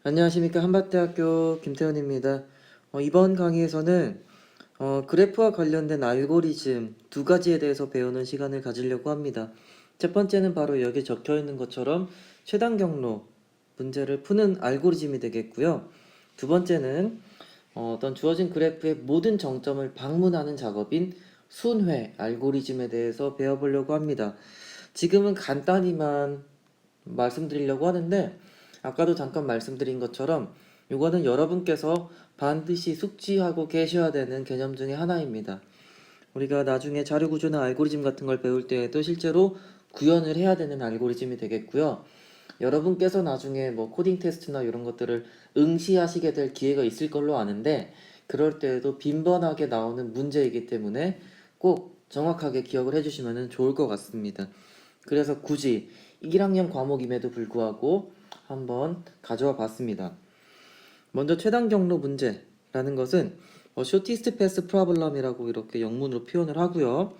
안녕하십니까. 한밭대학교 김태훈입니다. 이번 강의에서는 그래프와 관련된 알고리즘 두 가지에 대해서 배우는 시간을 가지려고 합니다. 첫 번째는 바로 여기 적혀 있는 것처럼 최단 경로 문제를 푸는 알고리즘이 되겠고요. 두 번째는 어떤 주어진 그래프의 모든 정점을 방문하는 작업인 순회 알고리즘에 대해서 배워보려고 합니다. 지금은 간단히만 말씀드리려고 하는데, 아까도 잠깐 말씀드린 것처럼 이거는 여러분께서 반드시 숙지하고 계셔야 되는 개념 중에 하나입니다. 우리가 나중에 자료 구조나 알고리즘 같은 걸 배울 때에도 실제로 구현을 해야 되는 알고리즘이 되겠고요. 여러분께서 나중에 뭐 코딩 테스트나 이런 것들을 응시하시게 될 기회가 있을 걸로 아는데, 그럴 때에도 빈번하게 나오는 문제이기 때문에 꼭 정확하게 기억을 해주시면 좋을 것 같습니다. 그래서 굳이 1학년 과목임에도 불구하고 한번 가져와 봤습니다. 먼저 최단 경로 문제라는 것은 shortest path problem이라고 이렇게 영문으로 표현을 하고요.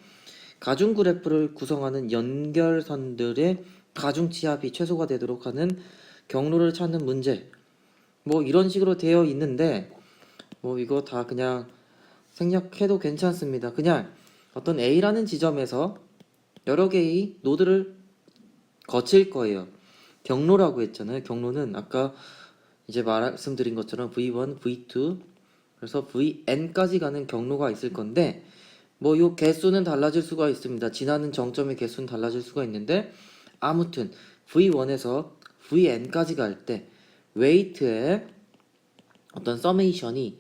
가중 그래프를 구성하는 연결선들의 가중 치합이 최소가 되도록 하는 경로를 찾는 문제. 뭐 이런 식으로 되어 있는데, 뭐 이거 다 그냥 생략해도 괜찮습니다. 그냥 어떤 A라는 지점에서 여러 개의 노드를 거칠 거예요. 경로라고 했잖아요. 경로는 아까 이제 말씀드린 것처럼 V1, V2, 그래서 VN까지 가는 경로가 있을 건데, 뭐 요 개수는 달라질 수가 있습니다. 지나는 정점의 개수는 달라질 수가 있는데, 아무튼 V1에서 VN까지 갈 때 웨이트의 어떤 서메이션이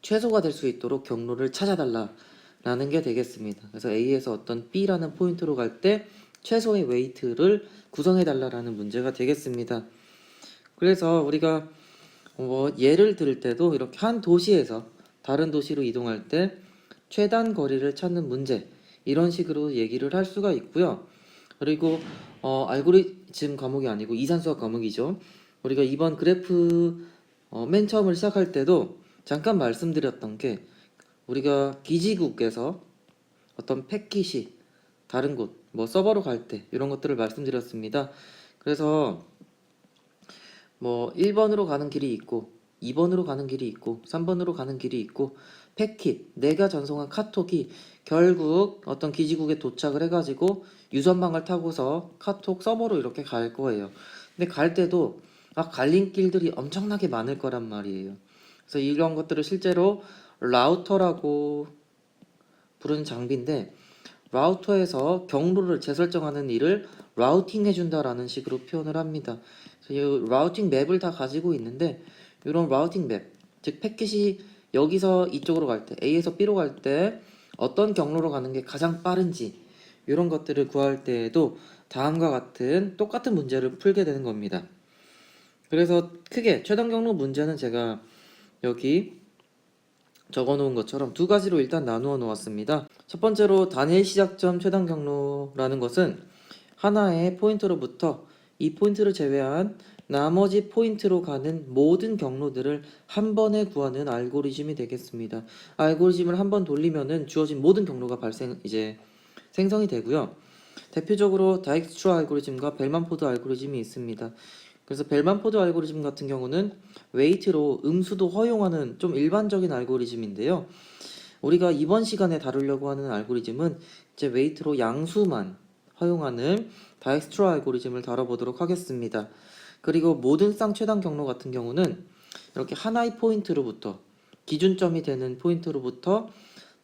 최소가 될 수 있도록 경로를 찾아달라라는 게 되겠습니다. 그래서 A에서 어떤 B라는 포인트로 갈 때 최소의 웨이트를 구성해달라라는 문제가 되겠습니다. 그래서 우리가 예를 들 때도 이렇게 한 도시에서 다른 도시로 이동할 때 최단 거리를 찾는 문제, 이런 식으로 얘기를 할 수가 있고요. 그리고 알고리즘 과목이 아니고 이산수학 과목이죠. 우리가 이번 그래프 맨 처음을 시작할 때도 잠깐 말씀드렸던 게, 우리가 기지국에서 어떤 패킷이 다른 곳, 뭐 서버로 갈 때 이런 것들을 말씀드렸습니다. 그래서 뭐 1번으로 가는 길이 있고 2번으로 가는 길이 있고 3번으로 가는 길이 있고, 패킷, 내가 전송한 카톡이 결국 어떤 기지국에 도착을 해가지고 유선망을 타고서 카톡 서버로 이렇게 갈 거예요. 근데 갈 때도 막 갈림길들이 엄청나게 많을 거란 말이에요. 그래서 이런 것들을 실제로 라우터라고 부르는 장비인데, 라우터에서 경로를 재설정하는 일을 라우팅 해준다라는 식으로 표현을 합니다. 그래서 이 라우팅 맵을 다 가지고 있는데, 이런 라우팅 맵, 즉 패킷이 여기서 이쪽으로 갈 때, A에서 B로 갈 때 어떤 경로로 가는 게 가장 빠른지, 이런 것들을 구할 때에도 다음과 같은 똑같은 문제를 풀게 되는 겁니다. 그래서 크게 최단 경로 문제는 제가 여기 적어 놓은 것처럼 두 가지로 일단 나누어 놓았습니다. 첫 번째로 단일 시작점 최단 경로라는 것은 하나의 포인트로부터 이 포인트를 제외한 나머지 포인트로 가는 모든 경로들을 한 번에 구하는 알고리즘이 되겠습니다. 알고리즘을 한 번 돌리면은 주어진 모든 경로가 생성이 되고요. 대표적으로 다익스트라 알고리즘과 벨만포드 알고리즘이 있습니다. 그래서 벨만포드 알고리즘 같은 경우는 웨이트로 음수도 허용하는 좀 일반적인 알고리즘인데요. 우리가 이번 시간에 다루려고 하는 알고리즘은 이제 웨이트로 양수만 허용하는 다익스트라 알고리즘을 다뤄보도록 하겠습니다. 그리고 모든 쌍 최단 경로 같은 경우는 이렇게 하나의 포인트로부터, 기준점이 되는 포인트로부터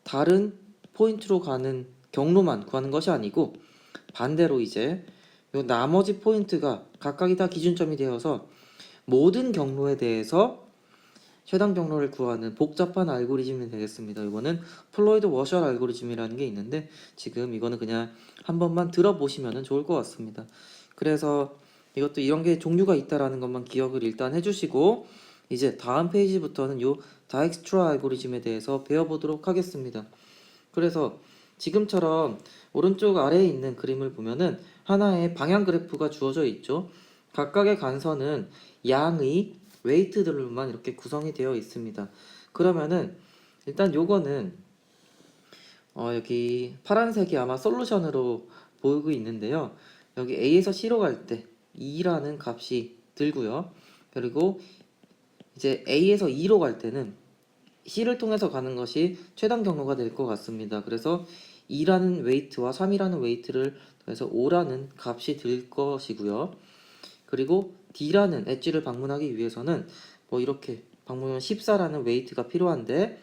다른 포인트로 가는 경로만 구하는 것이 아니고, 반대로 이제 요 나머지 포인트가 각각이 다 기준점이 되어서 모든 경로에 대해서 최단 경로를 구하는 복잡한 알고리즘이 되겠습니다. 이거는 플로이드 워셜 알고리즘이라는 게 있는데, 지금 이거는 그냥 한 번만 들어보시면 좋을 것 같습니다. 그래서 이것도 이런 게 종류가 있다라는 것만 기억을 일단 해주시고, 이제 다음 페이지부터는 요 다익스트라 알고리즘에 대해서 배워보도록 하겠습니다. 그래서 지금처럼 오른쪽 아래에 있는 그림을 보면은 하나의 방향 그래프가 주어져 있죠. 각각의 간선은 양의 웨이트들로만 이렇게 구성이 되어 있습니다. 그러면은 일단 요거는 여기 파란색이 아마 솔루션으로 보이고 있는데요. 여기 A에서 C로 갈 때 2라는 값이 들고요. 그리고 이제 A에서 E로 갈 때는 C를 통해서 가는 것이 최단 경로가 될 것 같습니다. 그래서 2라는 웨이트와 3이라는 웨이트를 더해서 5라는 값이 들 것이고요. 그리고 D라는 엣지를 방문하기 위해서는 뭐 이렇게 방문하면 14라는 웨이트가 필요한데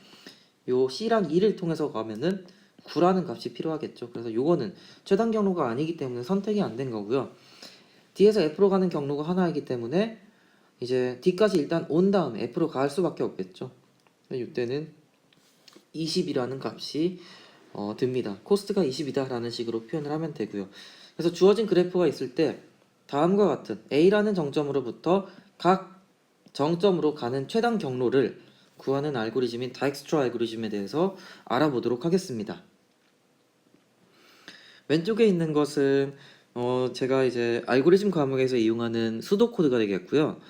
요 C랑 E를 통해서 가면은 9라는 값이 필요하겠죠. 그래서 요거는 최단 경로가 아니기 때문에 선택이 안 된 거고요. D에서 F로 가는 경로가 하나이기 때문에 이제 D까지 일단 온 다음에 F로 갈 수밖에 없겠죠. 이때는 20이라는 값이 듭니다. 코스트가 20이다 라는 식으로 표현을 하면 되고요. 그래서 주어진 그래프가 있을 때 다음과 같은 A라는 정점으로부터 각 정점으로 가는 최단 경로를 구하는 알고리즘인 다익스트라 알고리즘에 대해서 알아보도록 하겠습니다. 왼쪽에 있는 것은 제가 이제 알고리즘 과목에서 이용하는 수도 코드가 되겠고요.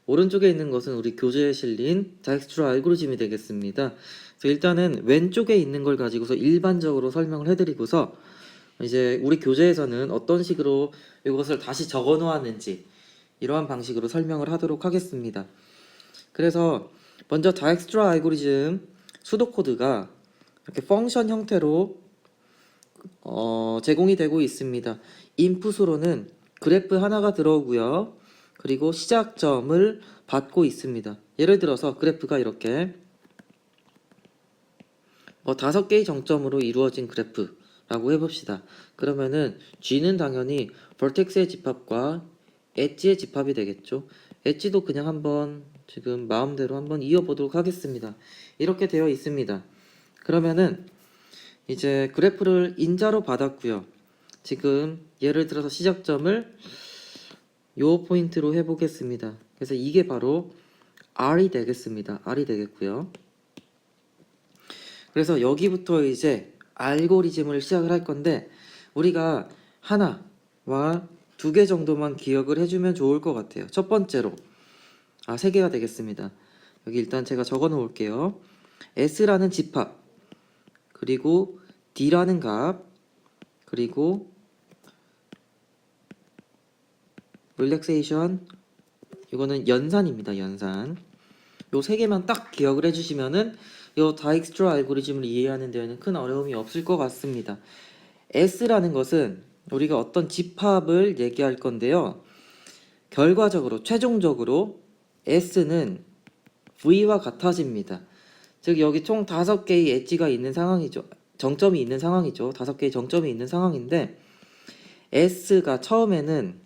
오른쪽에 있는 것은 우리 교재에 실린 다익스트라 알고리즘이 되겠습니다. 그래서 일단은 왼쪽에 있는 걸 가지고서 일반적으로 설명을 해드리고서 이제 우리 교재에서는 어떤 식으로 이것을 다시 적어 놓았는지 이러한 방식으로 설명을 하도록 하겠습니다. 그래서 먼저 다익스트라 알고리즘 수도 코드가 이렇게 펑션 형태로 제공이 되고 있습니다. 인풋으로는 그래프 하나가 들어오고요. 그리고 시작점을 받고 있습니다. 예를 들어서 그래프가 이렇게 5개의 정점으로 이루어진 그래프라고 해봅시다. 그러면은 G는 당연히 vertex의 집합과 엣지의 집합이 되겠죠. 엣지도 그냥 한번 지금 마음대로 한번 이어보도록 하겠습니다. 이렇게 되어 있습니다. 그러면은 이제 그래프를 인자로 받았고요. 지금 예를 들어서 시작점을 요 포인트로 해보겠습니다. 그래서 이게 바로 R이 되겠습니다. R이 되겠고요. 그래서 여기부터 이제 알고리즘을 시작을 할 건데 우리가 하나와 2개 정도만 기억을 해주면 좋을 것 같아요. 첫 번째로 3개가 되겠습니다. 여기 일단 제가 적어 놓을게요. S라는 집합, 그리고 D라는 값, 그리고 릴렉세이션, 이거는 연산입니다. 연산. 요 3개만 딱 기억을 해주시면은 요 다익스트라 알고리즘을 이해하는 데에는 큰 어려움이 없을 것 같습니다. S라는 것은 우리가 어떤 집합을 얘기할 건데요. 결과적으로 최종적으로 S는 V와 같아집니다. 즉 여기 총 5개의 엣지가 있는 상황이죠. 정점이 있는 상황이죠. 5개의 정점이 있는 상황인데 S가 처음에는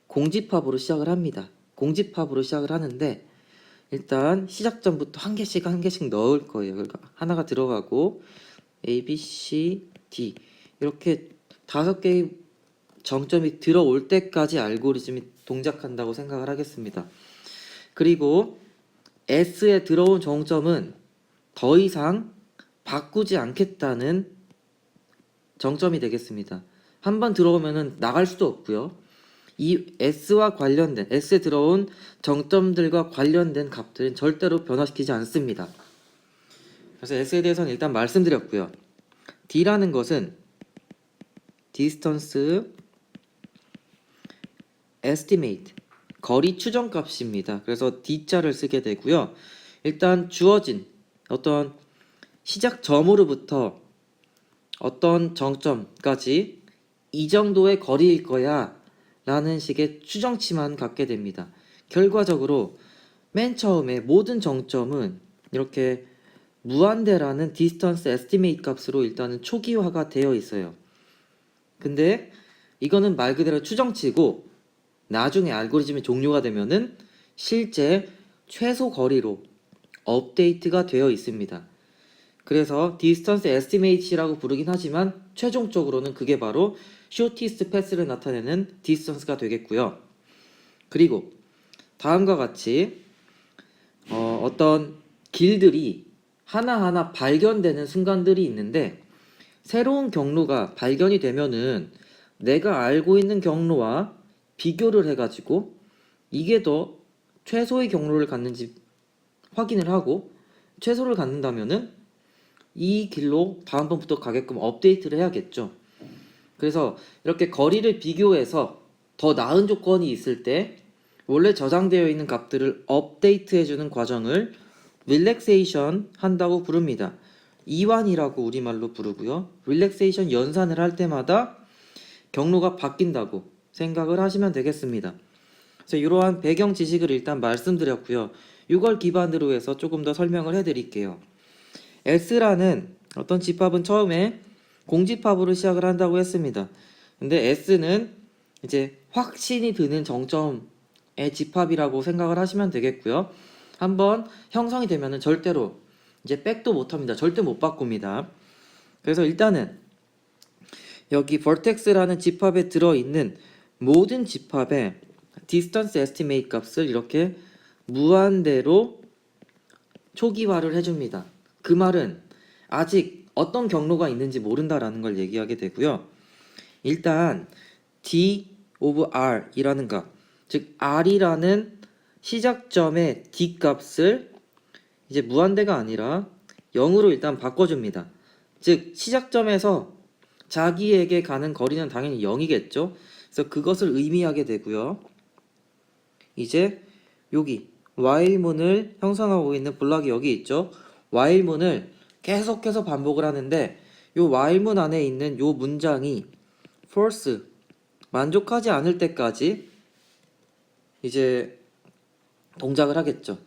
공집합으로 시작을 합니다. 공집합으로 시작을 하는데 일단 시작점부터 한 개씩 넣을 거예요. 그러니까 하나가 들어가고 A, B, C, D 이렇게 5개의 정점이 들어올 때까지 알고리즘이 동작한다고 생각을 하겠습니다. 그리고 S에 들어온 정점은 더 이상 바꾸지 않겠다는 정점이 되겠습니다. 한번 들어오면은 나갈 수도 없고요. 이 S와 관련된 S에 들어온 정점들과 관련된 값들은 절대로 변화시키지 않습니다. 그래서 S에 대해서는 일단 말씀드렸고요. D라는 것은 distance estimate 거리 추정 값입니다. 그래서 D자를 쓰게 되고요. 일단 주어진 어떤 시작점으로부터 어떤 정점까지 이 정도의 거리일 거야 라는 식의 추정치만 갖게 됩니다. 결과적으로 맨 처음에 모든 정점은 이렇게 무한대라는 distance estimate 값으로 일단은 초기화가 되어 있어요. 근데 이거는 말 그대로 추정치고 나중에 알고리즘이 종료가 되면은 실제 최소 거리로 업데이트가 되어 있습니다. 그래서 distance estimate이라고 부르긴 하지만 최종적으로는 그게 바로 shortest path를 나타내는 distance가 되겠고요. 그리고 다음과 같이 어떤 길들이 하나하나 발견되는 순간들이 있는데 새로운 경로가 발견이 되면은 내가 알고 있는 경로와 비교를 해가지고 이게 더 최소의 경로를 갖는지 확인을 하고 최소를 갖는다면은 이 길로 다음번부터 가게끔 업데이트를 해야겠죠. 그래서 이렇게 거리를 비교해서 더 나은 조건이 있을 때 원래 저장되어 있는 값들을 업데이트해주는 과정을 릴렉세이션 한다고 부릅니다. 이완이라고 우리말로 부르고요. 릴렉세이션 연산을 할 때마다 경로가 바뀐다고 생각을 하시면 되겠습니다. 그래서 이러한 배경 지식을 일단 말씀드렸고요. 이걸 기반으로 해서 조금 더 설명을 해드릴게요. S라는 어떤 집합은 처음에 공집합으로 시작을 한다고 했습니다. 근데 S는 이제 확신이 드는 정점의 집합이라고 생각을 하시면 되겠고요. 한번 형성이 되면은 절대로 이제 백도 못합니다. 절대 못 바꿉니다. 그래서 일단은 여기 vertex라는 집합에 들어있는 모든 집합의 distance estimate 값을 이렇게 무한대로 초기화를 해줍니다. 그 말은 아직 어떤 경로가 있는지 모른다라는 걸 얘기하게 되고요. 일단 d of r 이라는 값, 즉 r이라는 시작점의 d 값을 이제 무한대가 아니라 0으로 일단 바꿔줍니다. 즉 시작점에서 자기에게 가는 거리는 당연히 0이겠죠. 그래서 그것을 의미하게 되고요. 이제 여기 while문을 형성하고 있는 블럭이 여기 있죠. while문을 계속해서 반복을 하는데 요 while문 안에 있는 요 문장이 false, 만족하지 않을 때까지 이제 동작을 하겠죠.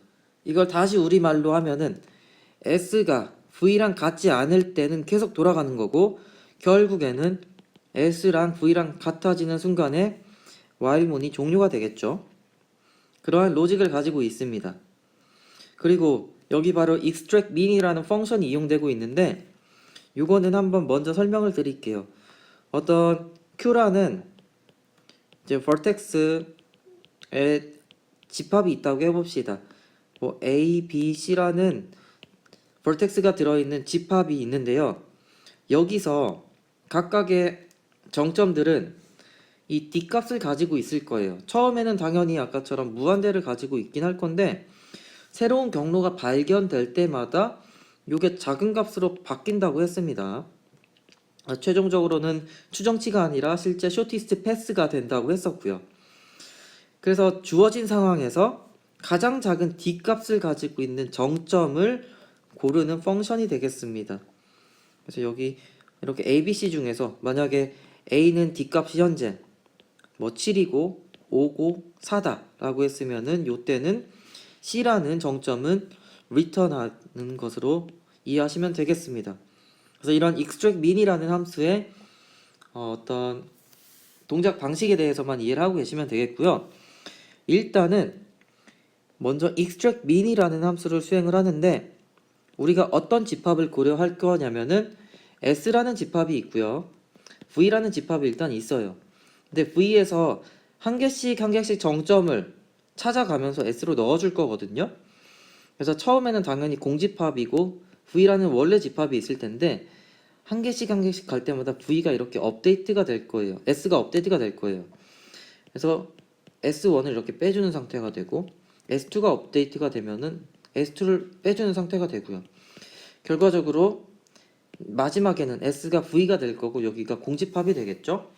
이걸 다시 우리말로 하면은 S가 V랑 같지 않을 때는 계속 돌아가는 거고 결국에는 S랑 V랑 같아지는 순간에 while문이 종료가 되겠죠. 그러한 로직을 가지고 있습니다. 그리고 여기 바로 extract mean이라는 펑션이 이용되고 있는데 이거는 한번 먼저 설명을 드릴게요. 어떤 Q라는 이제 vertex의 집합이 있다고 해봅시다. 뭐 A, B, C라는 vertex가 들어있는 집합이 있는데요. 여기서 각각의 정점들은 이 D 값을 가지고 있을 거예요. 처음에는 당연히 아까처럼 무한대를 가지고 있긴 할 건데 새로운 경로가 발견될 때마다 이게 작은 값으로 바뀐다고 했습니다. 최종적으로는 추정치가 아니라 실제 쇼티스트 패스가 된다고 했었고요. 그래서 주어진 상황에서 가장 작은 D 값을 가지고 있는 정점을 고르는 펑션이 되겠습니다. 그래서 여기 이렇게 A, B, C 중에서 만약에 A는 D 값이 현재 뭐 7이고 5고 4다 라고 했으면은 요때는 C라는 정점은 return하는 것으로 이해하시면 되겠습니다. 그래서 이런 extract mean이라는 함수의 어떤 동작 방식에 대해서만 이해를 하고 계시면 되겠고요. 일단은 먼저 extract mean이라는 함수를 수행을 하는데 우리가 어떤 집합을 고려할 거냐면은 S라는 집합이 있고요. V라는 집합이 일단 있어요. 근데 V에서 한 개씩 한 개씩 정점을 찾아가면서 S로 넣어줄 거거든요. 그래서 처음에는 당연히 공집합이고 V라는 원래 집합이 있을 텐데 한 개씩 한 개씩 갈 때마다 V가 이렇게 업데이트가 될 거예요. S가 업데이트가 될 거예요. 그래서 S1을 이렇게 빼주는 상태가 되고 S2가 업데이트가 되면은 S2를 빼주는 상태가 되고요. 결과적으로 마지막에는 S가 V가 될 거고 여기가 공집합이 되겠죠.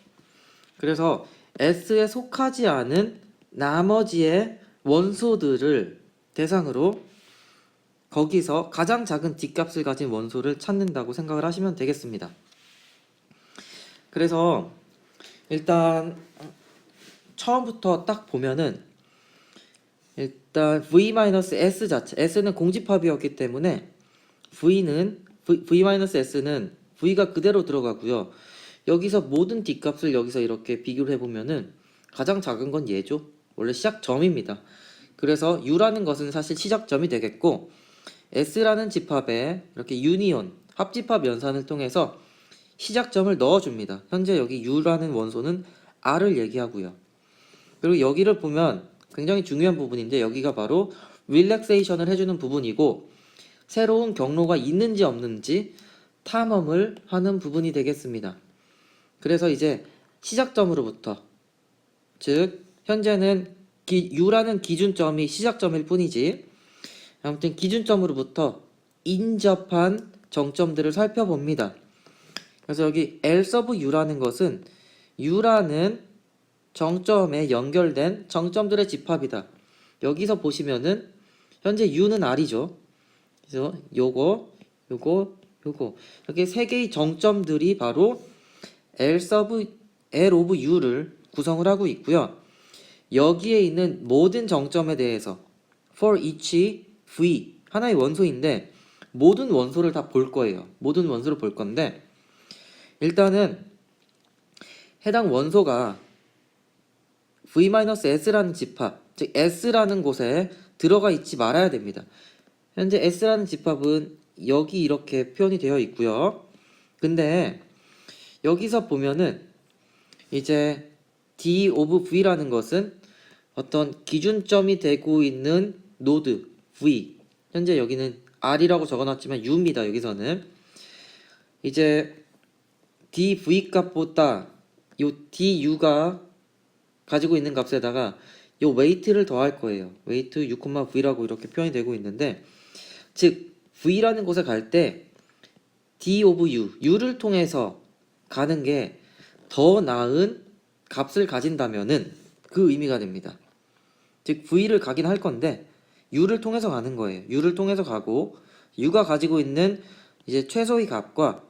그래서 S에 속하지 않은 나머지의 원소들을 대상으로 거기서 가장 작은 D값을 가진 원소를 찾는다고 생각을 하시면 되겠습니다. 그래서 일단 처음부터 딱 보면은 일단 V-S 자체, S는 공집합이었기 때문에 V-S는 V가 그대로 들어가고요. 여기서 모든 D값을 여기서 이렇게 비교를 해보면은 가장 작은 건 얘죠. 원래 시작점입니다. 그래서 U라는 것은 사실 시작점이 되겠고 S라는 집합에 이렇게 유니온, 합집합 연산을 통해서 시작점을 넣어줍니다. 현재 여기 U라는 원소는 R을 얘기하고요. 그리고 여기를 보면 굉장히 중요한 부분인데 여기가 바로 릴렉세이션을 해주는 부분이고 새로운 경로가 있는지 없는지 탐험을 하는 부분이 되겠습니다. 그래서 이제 시작점으로부터 즉 현재는 U라는 기준점이 시작점일 뿐이지 아무튼 기준점으로부터 인접한 정점들을 살펴봅니다. 그래서 여기 L sub U라는 것은 U라는 정점에 연결된 정점들의 집합이다. 여기서 보시면은 현재 U는 R이죠. 그래서 요거 이렇게 세 개의 정점들이 바로 L of U를 구성을 하고 있고요. 여기에 있는 모든 정점에 대해서 for each V 하나의 원소인데 모든 원소를 다 볼 거예요. 모든 원소를 볼 건데 일단은 해당 원소가 V-S라는 집합, 즉 S라는 곳에 들어가 있지 말아야 됩니다. 현재 S라는 집합은 여기 이렇게 표현이 되어 있고요. 근데 여기서 보면은 이제 D of V라는 것은 어떤 기준점이 되고 있는 노드 V, 현재 여기는 R이라고 적어놨지만 U입니다. 여기서는 이제 dv 값보다 요 du가 가지고 있는 값에다가 요 웨이트를 더할 거예요. 웨이트 6,v라고 이렇게 표현이 되고 있는데 즉 v라는 곳에 갈 때 d of u를 통해서 가는 게 더 나은 값을 가진다면은 그 의미가 됩니다. 즉 v를 가긴 할 건데 u를 통해서 가는 거예요. u를 통해서 가고 u가 가지고 있는 이제 최소의 값과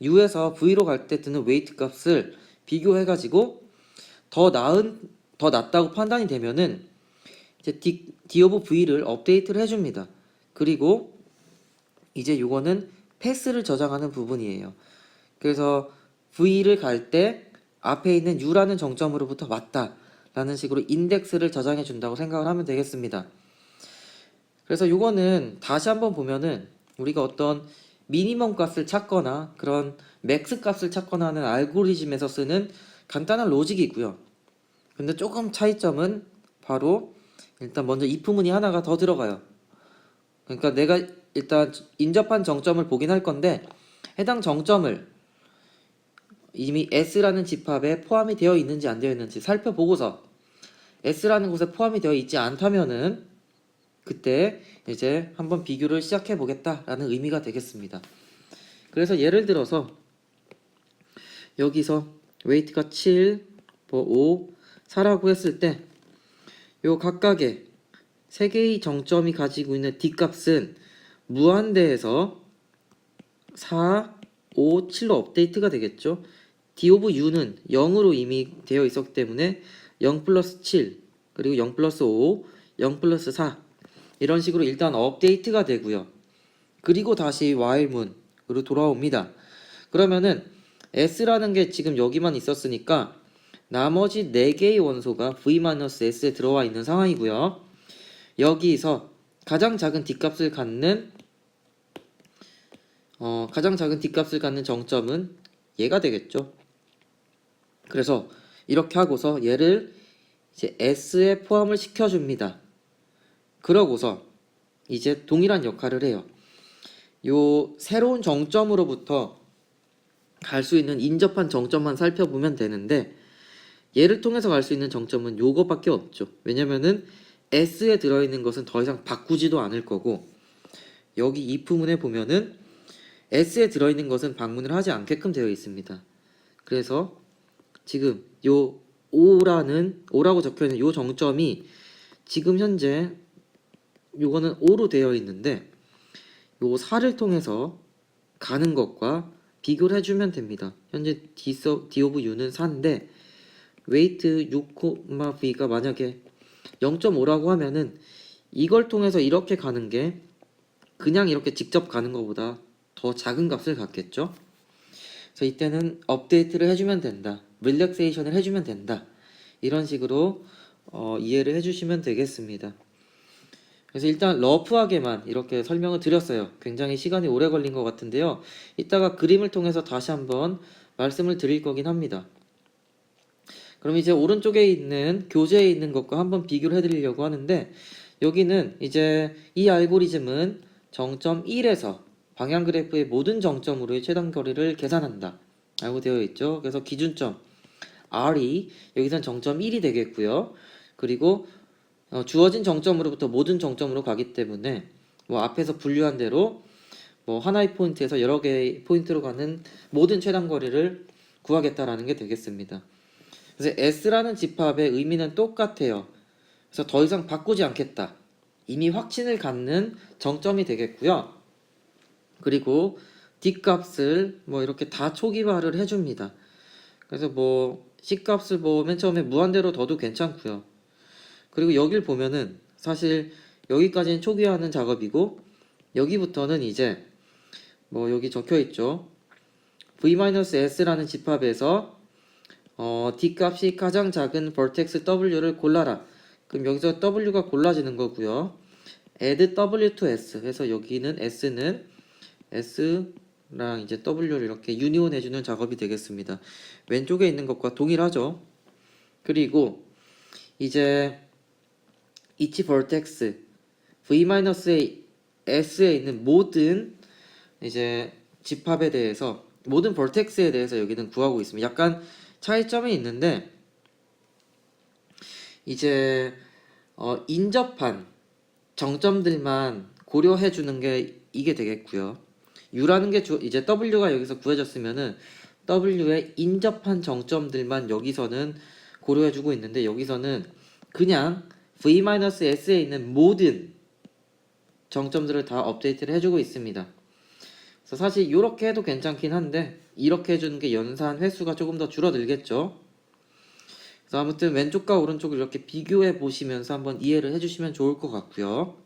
u에서 v로 갈 때 드는 웨이트 값을 비교해 가지고 더 낫다고 판단이 되면은 이제 d of v를 업데이트를 해줍니다. 그리고 이제 요거는 패스를 저장하는 부분이에요. 그래서 v를 갈 때 앞에 있는 u라는 정점으로부터 왔다 라는 식으로 인덱스를 저장해 준다고 생각을 하면 되겠습니다. 그래서 요거는 다시 한번 보면은 우리가 어떤 미니멈 값을 찾거나 그런 맥스 값을 찾거나 하는 알고리즘에서 쓰는 간단한 로직이 있고요. 근데 조금 차이점은 바로 일단 먼저 if문이 하나가 더 들어가요. 그러니까 내가 일단 인접한 정점을 보긴 할 건데 해당 정점을 이미 S라는 집합에 포함이 되어 있는지 안 되어 있는지 살펴보고서 S라는 곳에 포함이 되어 있지 않다면은 그때 이제 한번 비교를 시작해 보겠다라는 의미가 되겠습니다. 그래서 예를 들어서 여기서 웨이트가 7, 5, 4라고 했을 때 요 각각의 세 개의 정점이 가지고 있는 D값은 무한대에서 4, 5, 7로 업데이트가 되겠죠. D of U는 0으로 이미 되어 있었기 때문에 0 플러스 7, 그리고 0 플러스 5, 0 플러스 4 이런 식으로 일단 업데이트가 되고요. 그리고 다시 while문으로 돌아옵니다. 그러면은 S라는 게 지금 여기만 있었으니까 나머지 4개의 원소가 V-S에 들어와 있는 상황이고요. 여기서 가장 작은 D값을 갖는 정점은 얘가 되겠죠. 그래서 이렇게 하고서 얘를 이제 S에 포함을 시켜줍니다. 그러고서 이제 동일한 역할을 해요. 요 새로운 정점으로부터 갈 수 있는 인접한 정점만 살펴보면 되는데 얘를 통해서 갈 수 있는 정점은 요거밖에 없죠. 왜냐면은 S에 들어있는 것은 더 이상 바꾸지도 않을 거고 여기 if문에 보면은 S에 들어있는 것은 방문을 하지 않게끔 되어 있습니다. 그래서 지금 요 O라고 적혀있는 요 정점이 지금 현재 요거는 O로 되어 있는데 요 4를 통해서 가는 것과 비교를 해주면 됩니다. 현재 D of U는 4인데 웨이트 6,v가 만약에 0.5라고 하면은 이걸 통해서 이렇게 가는 게 그냥 이렇게 직접 가는 것보다 더 작은 값을 갖겠죠. 그래서 이때는 업데이트를 해주면 된다. 릴렉세이션을 해주면 된다. 이런 식으로 이해를 해주시면 되겠습니다. 그래서 일단 러프하게만 이렇게 설명을 드렸어요. 굉장히 시간이 오래 걸린 것 같은데요. 이따가 그림을 통해서 다시 한번 말씀을 드릴 거긴 합니다. 그럼 이제 오른쪽에 있는 교재에 있는 것과 한번 비교를 해드리려고 하는데 여기는 이제 이 알고리즘은 정점 1에서 방향 그래프의 모든 정점으로의 최단 거리를 계산한다 라고 되어 있죠. 그래서 기준점 R이 여기선 정점 1이 되겠고요. 그리고 주어진 정점으로부터 모든 정점으로 가기 때문에 뭐 앞에서 분류한 대로 뭐 하나의 포인트에서 여러 개의 포인트로 가는 모든 최단 거리를 구하겠다라는 게 되겠습니다. 그래서 S라는 집합의 의미는 똑같아요. 그래서 더 이상 바꾸지 않겠다. 이미 확신을 갖는 정점이 되겠고요. 그리고 D값을 뭐 이렇게 다 초기화를 해줍니다. 그래서 뭐 C값을 뭐 맨 처음에 무한대로 둬도 괜찮고요. 그리고 여길 보면은 사실 여기까지는 초기화하는 작업이고 여기부터는 이제 뭐 여기 적혀 있죠. V-S라는 집합에서 D값이 가장 작은 vertex W를 골라라. 그럼 여기서 W가 골라지는 거고요. add W to S 해서 여기는 S는 S랑 이제 W를 이렇게 유니온 해주는 작업이 되겠습니다. 왼쪽에 있는 것과 동일하죠. 그리고 이제 each vertex V-S에 있는 모든 이제 집합에 대해서 모든 vertex에 대해서 여기는 구하고 있습니다. 약간 차이점이 있는데 이제 인접한 정점들만 고려해 주는 게 이게 되겠고요. U라는 게 이제 W가 여기서 구해졌으면은 W의 인접한 정점들만 여기서는 고려해 주고 있는데 여기서는 그냥 V-S에 있는 모든 정점들을 다 업데이트를 해주고 있습니다. 그래서 사실 이렇게 해도 괜찮긴 한데 이렇게 해주는 게 연산 횟수가 조금 더 줄어들겠죠. 그래서 아무튼 왼쪽과 오른쪽을 이렇게 비교해 보시면서 한번 이해를 해주시면 좋을 것 같고요.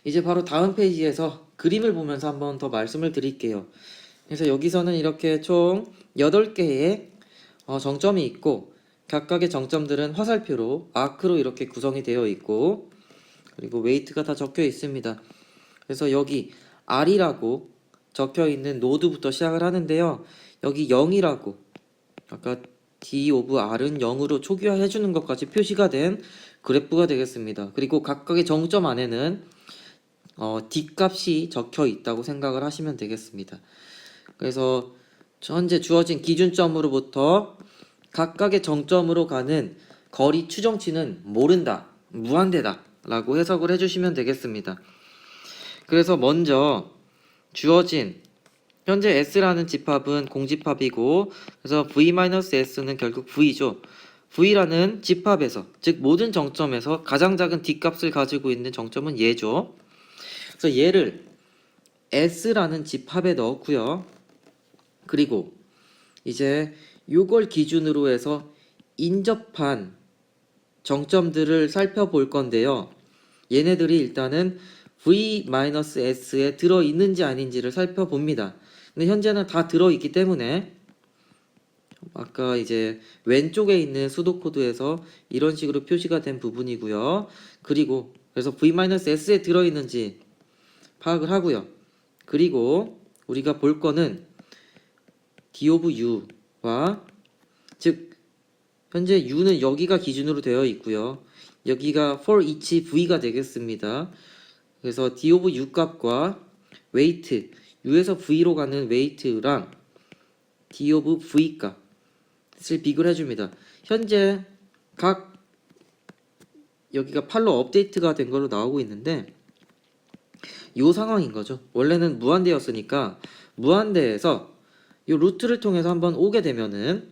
이제 바로 다음 페이지에서 그림을 보면서 한번 더 말씀을 드릴게요. 그래서 여기서는 이렇게 총 8개의 정점이 있고 각각의 정점들은 화살표로 아크로 이렇게 구성이 되어 있고 그리고 웨이트가 다 적혀 있습니다. 그래서 여기 R이라고 적혀 있는 노드부터 시작을 하는데요. 여기 0이라고 아까 D 오브 R은 0으로 초기화해 주는 것까지 표시가 된 그래프가 되겠습니다. 그리고 각각의 정점 안에는 D 값이 적혀 있다고 생각을 하시면 되겠습니다. 그래서 현재 주어진 기준점으로부터 각각의 정점으로 가는 거리 추정치는 모른다, 무한대다 라고 해석을 해주시면 되겠습니다. 그래서 먼저 주어진 현재 S라는 집합은 공집합이고 그래서 V-S는 결국 V죠. V라는 집합에서 즉 모든 정점에서 가장 작은 D값을 가지고 있는 정점은 얘죠. 그래서 얘를 S라는 집합에 넣었고요. 그리고 이제 요걸 기준으로 해서 인접한 정점들을 살펴볼 건데요. 얘네들이 일단은 V-S에 들어있는지 아닌지를 살펴봅니다. 근데 현재는 다 들어있기 때문에 아까 이제 왼쪽에 있는 수도코드에서 이런 식으로 표시가 된 부분이고요. 그리고 그래서 V-S에 들어있는지 파악을 하고요. 그리고 우리가 볼 거는 D of U와 즉 현재 U는 여기가 기준으로 되어 있고요. 여기가 for each V가 되겠습니다. 그래서 D of U 값과 weight, U에서 V로 가는 weight랑 D of V 값을 비교를 해줍니다. 현재 각 여기가 8로 업데이트가 된 걸로 나오고 있는데 이 상황인 거죠. 원래는 무한대였으니까 무한대에서 이 루트를 통해서 한번 오게 되면은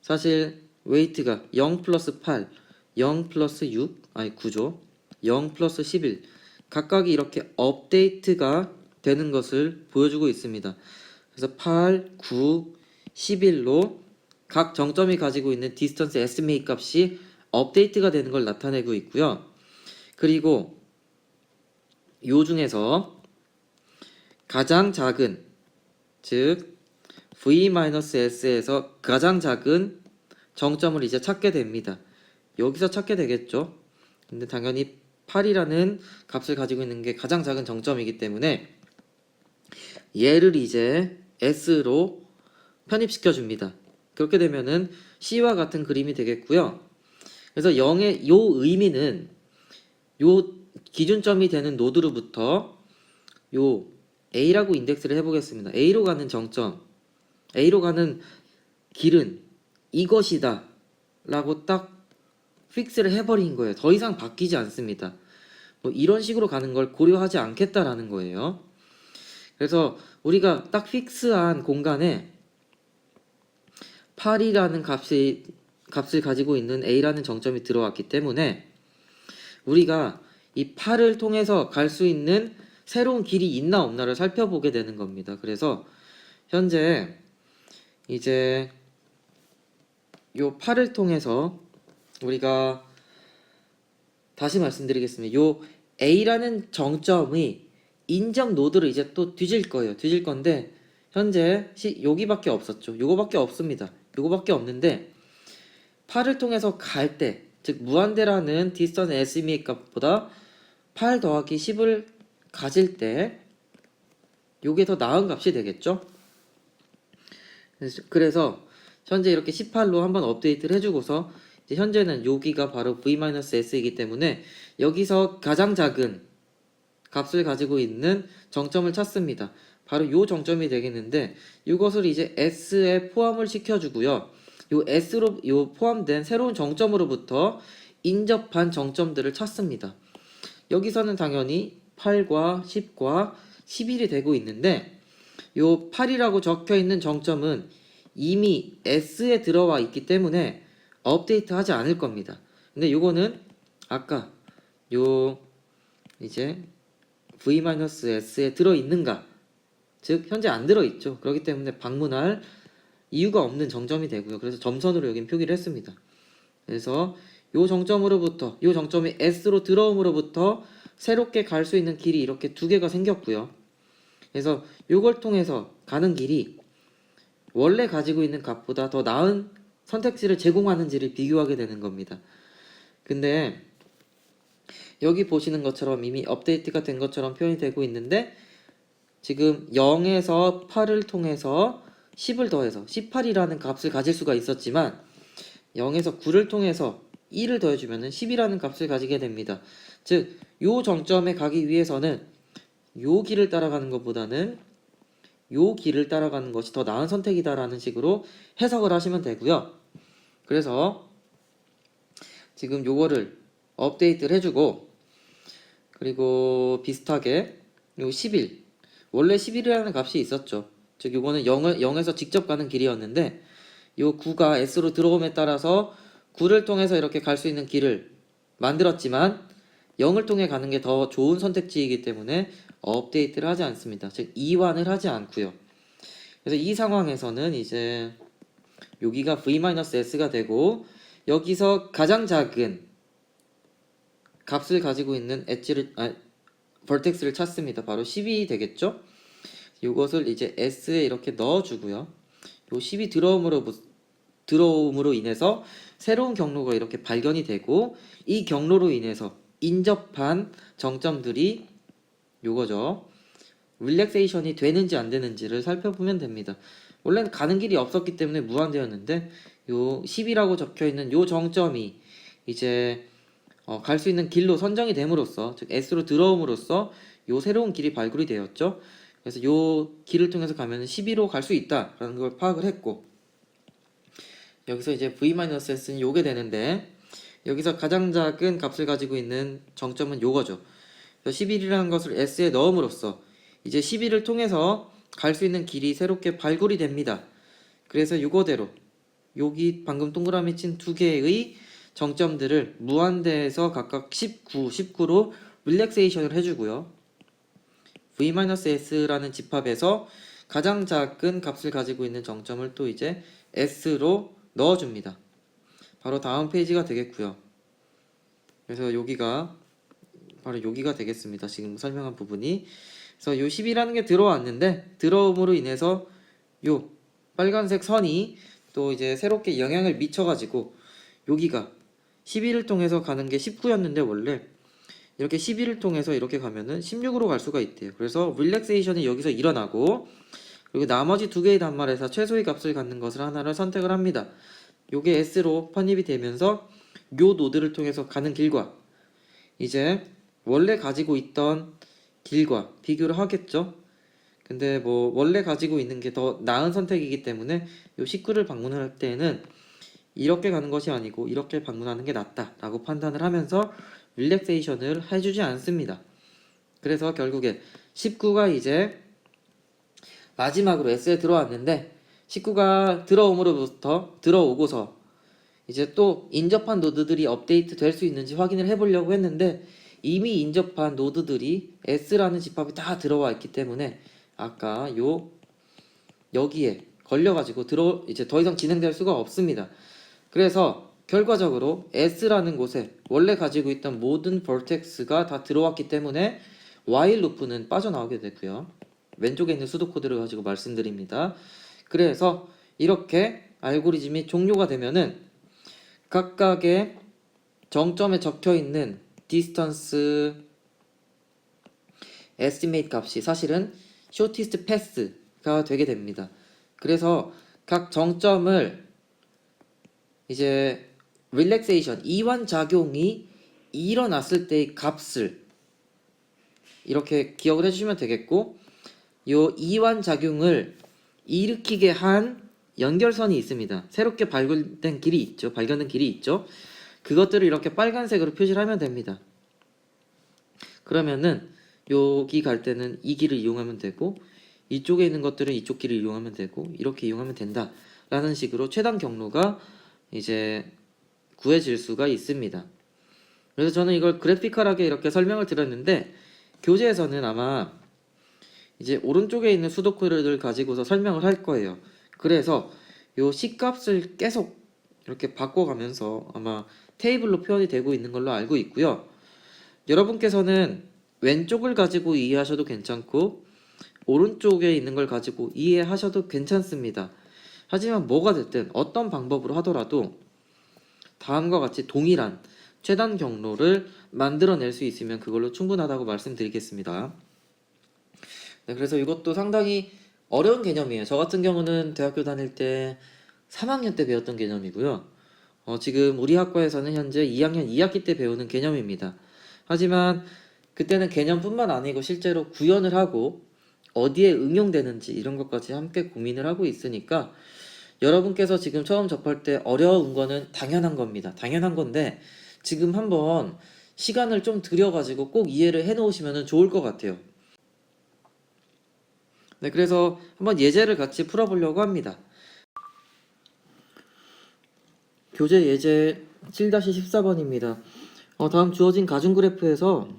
사실 weight가 0 플러스 8, 0 플러스 6, 아니 9죠. 0 플러스 11 각각이 이렇게 업데이트가 되는 것을 보여주고 있습니다. 그래서 8, 9, 11로 각 정점이 가지고 있는 디스턴스 estimate 값이 업데이트가 되는 걸 나타내고 있고요. 그리고 요 중에서 가장 작은 즉 V-S에서 가장 작은 정점을 이제 찾게 됩니다. 여기서 찾게 되겠죠. 근데 당연히 8이라는 값을 가지고 있는 게 가장 작은 정점이기 때문에 얘를 이제 S로 편입시켜 줍니다. 그렇게 되면은 C와 같은 그림이 되겠고요. 그래서 0의 요 의미는 요 기준점이 되는 노드로부터 요 A라고 인덱스를 해보겠습니다. A로 가는 정점, A로 가는 길은 이것이다 라고 딱 픽스를 해버린 거예요. 더 이상 바뀌지 않습니다. 뭐 이런 식으로 가는 걸 고려하지 않겠다라는 거예요. 그래서 우리가 딱 픽스한 공간에 8이라는 값을 가지고 있는 A라는 정점이 들어왔기 때문에 우리가 이 8을 통해서 갈 수 있는 새로운 길이 있나 없나를 살펴보게 되는 겁니다. 그래서 현재 이제 요 8을 통해서 우리가 다시 말씀드리겠습니다. 요 A라는 정점의 인접 노드를 이제 또 뒤질 거예요. 뒤질 건데 현재 여기밖에 없었죠. 요거밖에 없습니다. 요거밖에 없는데 8을 통해서 갈 때, 즉 무한대라는 distance estimate 값보다 8 더하기 10을 가질 때 요게 더 나은 값이 되겠죠. 그래서 현재 이렇게 18로 한번 업데이트를 해주고서 이제 현재는 여기가 바로 v-s이기 때문에 여기서 가장 작은 값을 가지고 있는 정점을 찾습니다. 바로 요 정점이 되겠는데 이것을 이제 s에 포함을 시켜주고요. 요 s로 포함된 새로운 정점으로부터 인접한 정점들을 찾습니다. 여기서는 당연히 8과 10과 11이 되고 있는데 요 8이라고 적혀 있는 정점은 이미 s에 들어와 있기 때문에 업데이트 하지 않을 겁니다. 근데 요거는 아까 요 이제 v-s에 들어있는가, 즉 현재 안 들어있죠. 그렇기 때문에 방문할 이유가 없는 정점이 되고요. 그래서 점선으로 여긴 표기를 했습니다. 그래서 요 정점으로부터 요 정점이 s로 들어옴으로부터 새롭게 갈 수 있는 길이 이렇게 두 개가 생겼고요. 그래서 요걸 통해서 가는 길이 원래 가지고 있는 값보다 더 나은 선택지를 제공하는지를 비교하게 되는 겁니다. 근데 여기 보시는 것처럼 이미 업데이트가 된 것처럼 표현이 되고 있는데 지금 0에서 8을 통해서 10을 더해서 18이라는 값을 가질 수가 있었지만 0에서 9를 통해서 1을 더해주면 10이라는 값을 가지게 됩니다. 즉, 요 정점에 가기 위해서는 요 길을 따라가는 것보다는 요 길을 따라가는 것이 더 나은 선택이다라는 식으로 해석을 하시면 되고요. 그래서 지금 요거를 업데이트를 해주고 그리고 비슷하게 요 11 원래 11이라는 값이 있었죠. 즉 요거는 0에서 직접 가는 길이었는데 요 9가 s로 들어옴에 따라서 9를 통해서 이렇게 갈 수 있는 길을 만들었지만 0을 통해 가는 게 더 좋은 선택지이기 때문에 업데이트를 하지 않습니다. 즉 이완을 하지 않고요. 그래서 이 상황에서는 이제 여기가 v-s가 되고 여기서 가장 작은 값을 가지고 있는 vertex를 찾습니다. 바로 10이 되겠죠. 이것을 이제 s에 이렇게 넣어주고요. 요 10이 들어옴으로 인해서 새로운 경로가 이렇게 발견이 되고 이 경로로 인해서 인접한 정점들이 요거죠. 릴렉세이션이 되는지 안 되는지를 살펴보면 됩니다. 원래는 가는 길이 없었기 때문에 무한대였는데 요 10이라고 적혀있는 요 정점이 이제 갈 수 있는 길로 선정이 됨으로써, 즉 S로 들어옴으로써 요 새로운 길이 발굴이 되었죠. 그래서 요 길을 통해서 가면 12로 갈 수 있다라는 걸 파악을 했고 여기서 이제 v-s는 요게 되는데 여기서 가장 작은 값을 가지고 있는 정점은 요거죠. 11이라는 것을 S에 넣음으로써 이제 11을 통해서 갈 수 있는 길이 새롭게 발굴이 됩니다. 그래서 요거대로 여기 방금 동그라미 친 두 개의 정점들을 무한대에서 각각 19, 19로 릴렉세이션을 해주고요. v-s라는 집합에서 가장 작은 값을 가지고 있는 정점을 또 이제 s로 넣어줍니다. 바로 다음 페이지가 되겠고요. 그래서 여기가 바로 여기가 되겠습니다. 지금 설명한 부분이. 그래서 요 10이라는 게 들어왔는데 들어옴으로 인해서 요 빨간색 선이 또 이제 새롭게 영향을 미쳐가지고 여기가 11을 통해서 가는 게 19였는데 원래 이렇게 11을 통해서 이렇게 가면은 16으로 갈 수가 있대요. 그래서 릴렉세이션이 여기서 일어나고 그리고 나머지 두 개의 단말에서 최소의 값을 갖는 것을 하나를 선택을 합니다. 요게 S로 편입이 되면서 요 노드를 통해서 가는 길과 이제 원래 가지고 있던 길과 비교를 하겠죠. 근데 뭐 원래 가지고 있는 게 더 나은 선택이기 때문에 요 19를 방문할 때는 이렇게 가는 것이 아니고 이렇게 방문하는 게 낫다 라고 판단을 하면서 릴렉세이션을 해주지 않습니다. 그래서 결국에 19가 이제 마지막으로 S에 들어왔는데 식구가 들어오고서 이제 또 인접한 노드들이 업데이트 될 수 있는지 확인을 해보려고 했는데 이미 인접한 노드들이 S라는 집합이 다 들어와 있기 때문에 아까 여기에 걸려가지고 이제 더 이상 진행될 수가 없습니다. 그래서 결과적으로 S라는 곳에 원래 가지고 있던 모든 벌텍스가 다 들어왔기 때문에 while 루프는 빠져나오게 되고요. 왼쪽에 있는 수도 코드를 가지고 말씀드립니다. 그래서 이렇게 알고리즘이 종료가 되면은 각각의 정점에 적혀 있는 distance estimate 값이 사실은 shortest path가 되게 됩니다. 그래서 각 정점을 이제 relaxation, 이완 작용이 일어났을 때의 값을 이렇게 기억을 해주시면 되겠고, 요 이완 작용을 일으키게 한 연결선이 있습니다. 새롭게 발견된 길이 있죠. 그것들을 이렇게 빨간색으로 표시를 하면 됩니다. 그러면은 여기 갈 때는 이 길을 이용하면 되고, 이쪽에 있는 것들은 이쪽 길을 이용하면 되고, 이렇게 이용하면 된다 라는 식으로 최단 경로가 이제 구해질 수가 있습니다. 그래서 저는 이걸 그래피컬하게 이렇게 설명을 드렸는데, 교재에서는 아마 이제 오른쪽에 있는 수도 코드를 가지고서 설명을 할 거예요. 그래서 요 C값을 계속 이렇게 바꿔가면서 아마 테이블로 표현이 되고 있는 걸로 알고 있고요. 여러분께서는 왼쪽을 가지고 이해하셔도 괜찮고 오른쪽에 있는 걸 가지고 이해하셔도 괜찮습니다. 하지만 뭐가 됐든 어떤 방법으로 하더라도 다음과 같이 동일한 최단 경로를 만들어낼 수 있으면 그걸로 충분하다고 말씀드리겠습니다. 네, 그래서 이것도 상당히 어려운 개념이에요. 저 같은 경우는 대학교 다닐 때 3학년 때 배웠던 개념이고요. 지금 우리 학과에서는 현재 2학년 2학기 때 배우는 개념입니다. 하지만 그때는 개념뿐만 아니고 실제로 구현을 하고 어디에 응용되는지 이런 것까지 함께 고민을 하고 있으니까 여러분께서 지금 처음 접할 때 어려운 거는 당연한 겁니다. 당연한 건데 지금 한번 시간을 좀 들여가지고 꼭 이해를 해 놓으시면 좋을 것 같아요. 네, 그래서 한번 예제를 같이 풀어보려고 합니다. 교재 예제 7-14번입니다. 다음 주어진 가중 그래프에서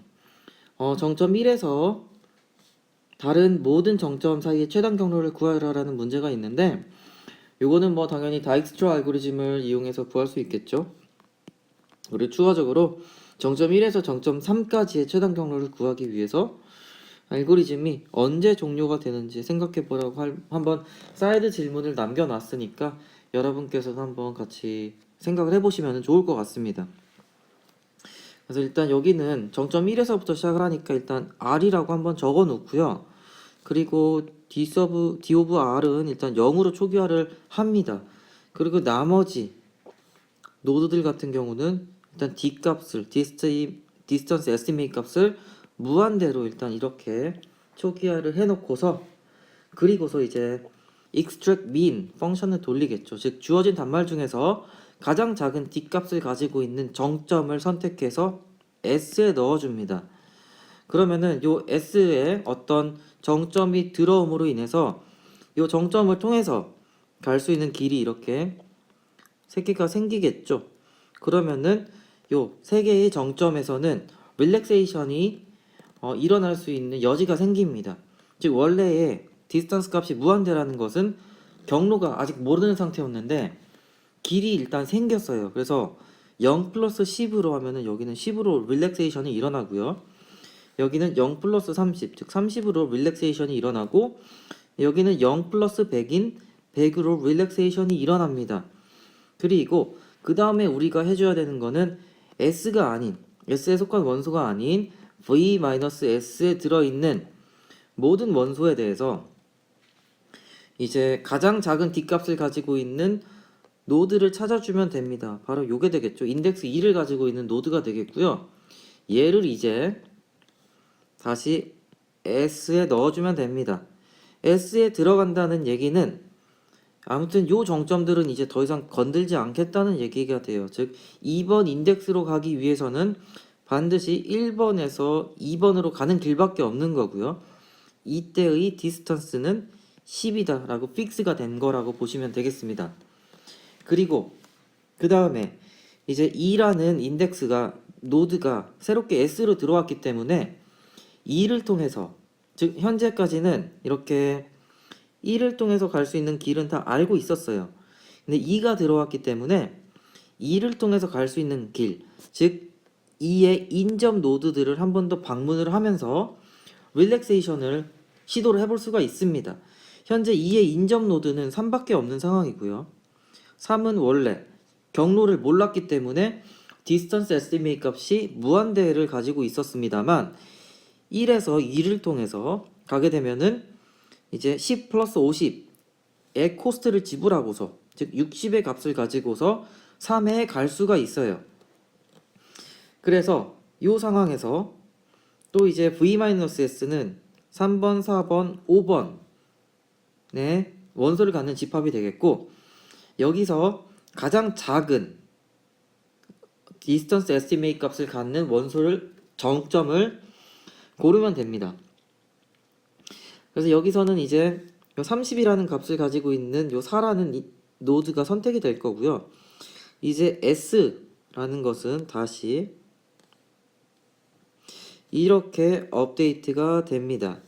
정점 1에서 다른 모든 정점 사이의 최단 경로를 구하라라는 문제가 있는데 요거는 뭐 당연히 다익스트라 알고리즘을 이용해서 구할 수 있겠죠. 그리고 추가적으로 정점 1에서 정점 3까지의 최단 경로를 구하기 위해서 알고리즘이 언제 종료가 되는지 생각해 보라고 한번 사이드 질문을 남겨놨으니까 여러분께서도 한번 같이 생각을 해보시면 좋을 것 같습니다. 그래서 일단 여기는 정점 1에서부터 시작을 하니까 일단 R이라고 한번 적어 놓고요. 그리고 D of R은 일단 0으로 초기화를 합니다. 그리고 나머지 노드들 같은 경우는 일단 D 값을 distance estimate 값을 무한대로 일단 이렇게 초기화를 해놓고서 그리고서 이제 extract mean 펑션을 돌리겠죠. 즉 주어진 단말 중에서 가장 작은 D 값을 가지고 있는 정점을 선택해서 S에 넣어줍니다. 그러면은 요 S에 어떤 정점이 들어옴으로 인해서 요 정점을 통해서 갈 수 있는 길이 이렇게 세 개가 생기겠죠. 그러면은 요 세 개의 정점에서는 릴렉세이션이 일어날 수 있는 여지가 생깁니다. 즉 원래의 디스턴스 값이 무한대라는 것은 경로가 아직 모르는 상태였는데 길이 일단 생겼어요. 그래서 0 플러스 10으로 하면은 여기는 10으로 릴렉세이션이 일어나고요. 여기는 0 플러스 30, 즉 30으로 릴렉세이션이 일어나고 여기는 0 플러스 100인 100으로 릴렉세이션이 일어납니다. 그리고 그 다음에 우리가 해줘야 되는 거는 S가 아닌 S에 속한 원소가 아닌 V-S에 들어있는 모든 원소에 대해서 이제 가장 작은 D값을 가지고 있는 노드를 찾아주면 됩니다. 바로 요게 되겠죠. 인덱스 2를 가지고 있는 노드가 되겠고요. 얘를 이제 다시 S에 넣어주면 됩니다. S에 들어간다는 얘기는 아무튼 요 정점들은 이제 더 이상 건들지 않겠다는 얘기가 돼요. 즉 2번 인덱스로 가기 위해서는 반드시 1번에서 2번으로 가는 길밖에 없는 거고요. 이때의 디스턴스는 10이다 라고 픽스가 된 거라고 보시면 되겠습니다. 그리고 그 다음에 이제 2라는 인덱스가 노드가 새롭게 S로 들어왔기 때문에 2를 통해서, 즉 현재까지는 이렇게 1을 통해서 갈 수 있는 길은 다 알고 있었어요. 근데 2가 들어왔기 때문에 2를 통해서 갈 수 있는 길, 즉 2의 인접 노드들을 한 번 더 방문을 하면서 릴렉세이션을 시도를 해볼 수가 있습니다. 현재 2의 인접 노드는 3밖에 없는 상황이고요. 3은 원래 경로를 몰랐기 때문에 디스턴스 에스티메이트 값이 무한대를 가지고 있었습니다만 1에서 2를 통해서 가게 되면은 이제 10 플러스 50의 코스트를 지불하고서, 즉 60의 값을 가지고서 3회에 갈 수가 있어요. 그래서 이 상황에서 또 이제 v-s는 3번, 4번, 5번의 원소를 갖는 집합이 되겠고, 여기서 가장 작은 디스턴스 에스티메이트 값을 갖는 원소를 정점을 고르면 됩니다. 그래서 여기서는 이제 요 30이라는 값을 가지고 있는 요 4라는 이 노드가 선택이 될 거고요. 이제 S라는 것은 다시 이렇게 업데이트가 됩니다.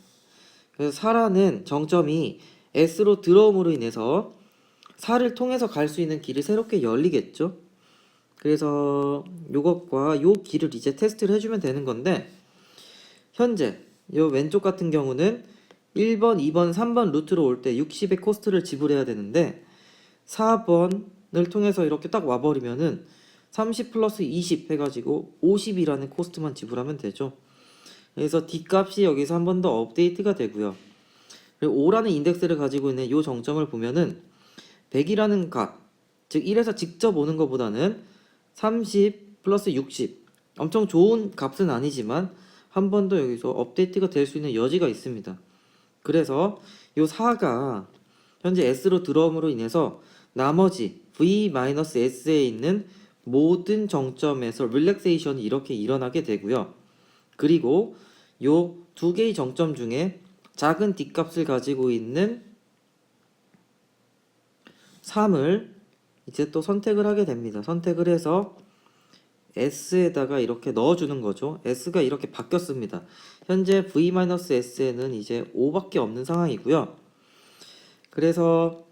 그래서 4라는 정점이 S로 들어옴으로 인해서 4를 통해서 갈 수 있는 길이 새롭게 열리겠죠. 그래서 요것과 요 길을 이제 테스트를 해주면 되는 건데, 현재 요 왼쪽 같은 경우는 1번, 2번, 3번 루트로 올 때 60의 코스트를 지불해야 되는데 4번을 통해서 이렇게 딱 와버리면은 30 플러스 20 해가지고 50이라는 코스트만 지불하면 되죠. 그래서 D값이 여기서 한 번 더 업데이트가 되고요. 그리고 5라는 인덱스를 가지고 있는 이 정점을 보면은 100이라는 값, 즉 1에서 직접 오는 것보다는 30 플러스 60, 엄청 좋은 값은 아니지만 한 번 더 여기서 업데이트가 될 수 있는 여지가 있습니다. 그래서 이 4가 현재 S로 들어옴으로 인해서 나머지 V-S에 있는 모든 정점에서 릴렉세이션이 이렇게 일어나게 되고요. 그리고 요 두 개의 정점 중에 작은 D값을 가지고 있는 3을 이제 또 선택을 하게 됩니다. 선택을 해서 S에다가 이렇게 넣어주는 거죠. S가 이렇게 바뀌었습니다. 현재 V-S에는 이제 5밖에 없는 상황이고요. 그래서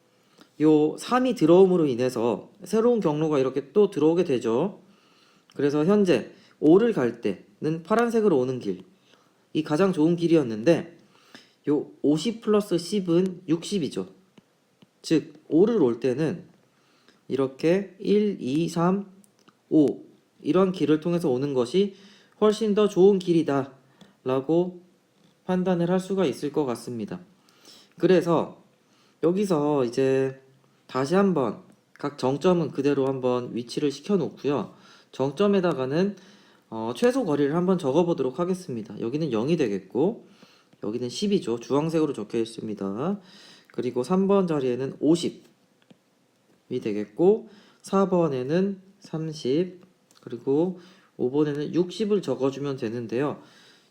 요 3이 들어옴으로 인해서 새로운 경로가 이렇게 또 들어오게 되죠. 그래서 현재 5를 갈 때는 파란색으로 오는 길이 가장 좋은 길이었는데, 요 50 플러스 10은 60이죠. 즉 5를 올 때는 이렇게 1, 2, 3, 5 이런 길을 통해서 오는 것이 훨씬 더 좋은 길이다 라고 판단을 할 수가 있을 것 같습니다. 그래서 여기서 이제 다시 한번 각 정점은 그대로 한번 위치를 시켜 놓고요. 정점에다가는 최소 거리를 한번 적어 보도록 하겠습니다. 여기는 0이 되겠고 여기는 10이죠. 주황색으로 적혀 있습니다. 그리고 3번 자리에는 50이 되겠고 4번에는 30, 그리고 5번에는 60을 적어주면 되는데요.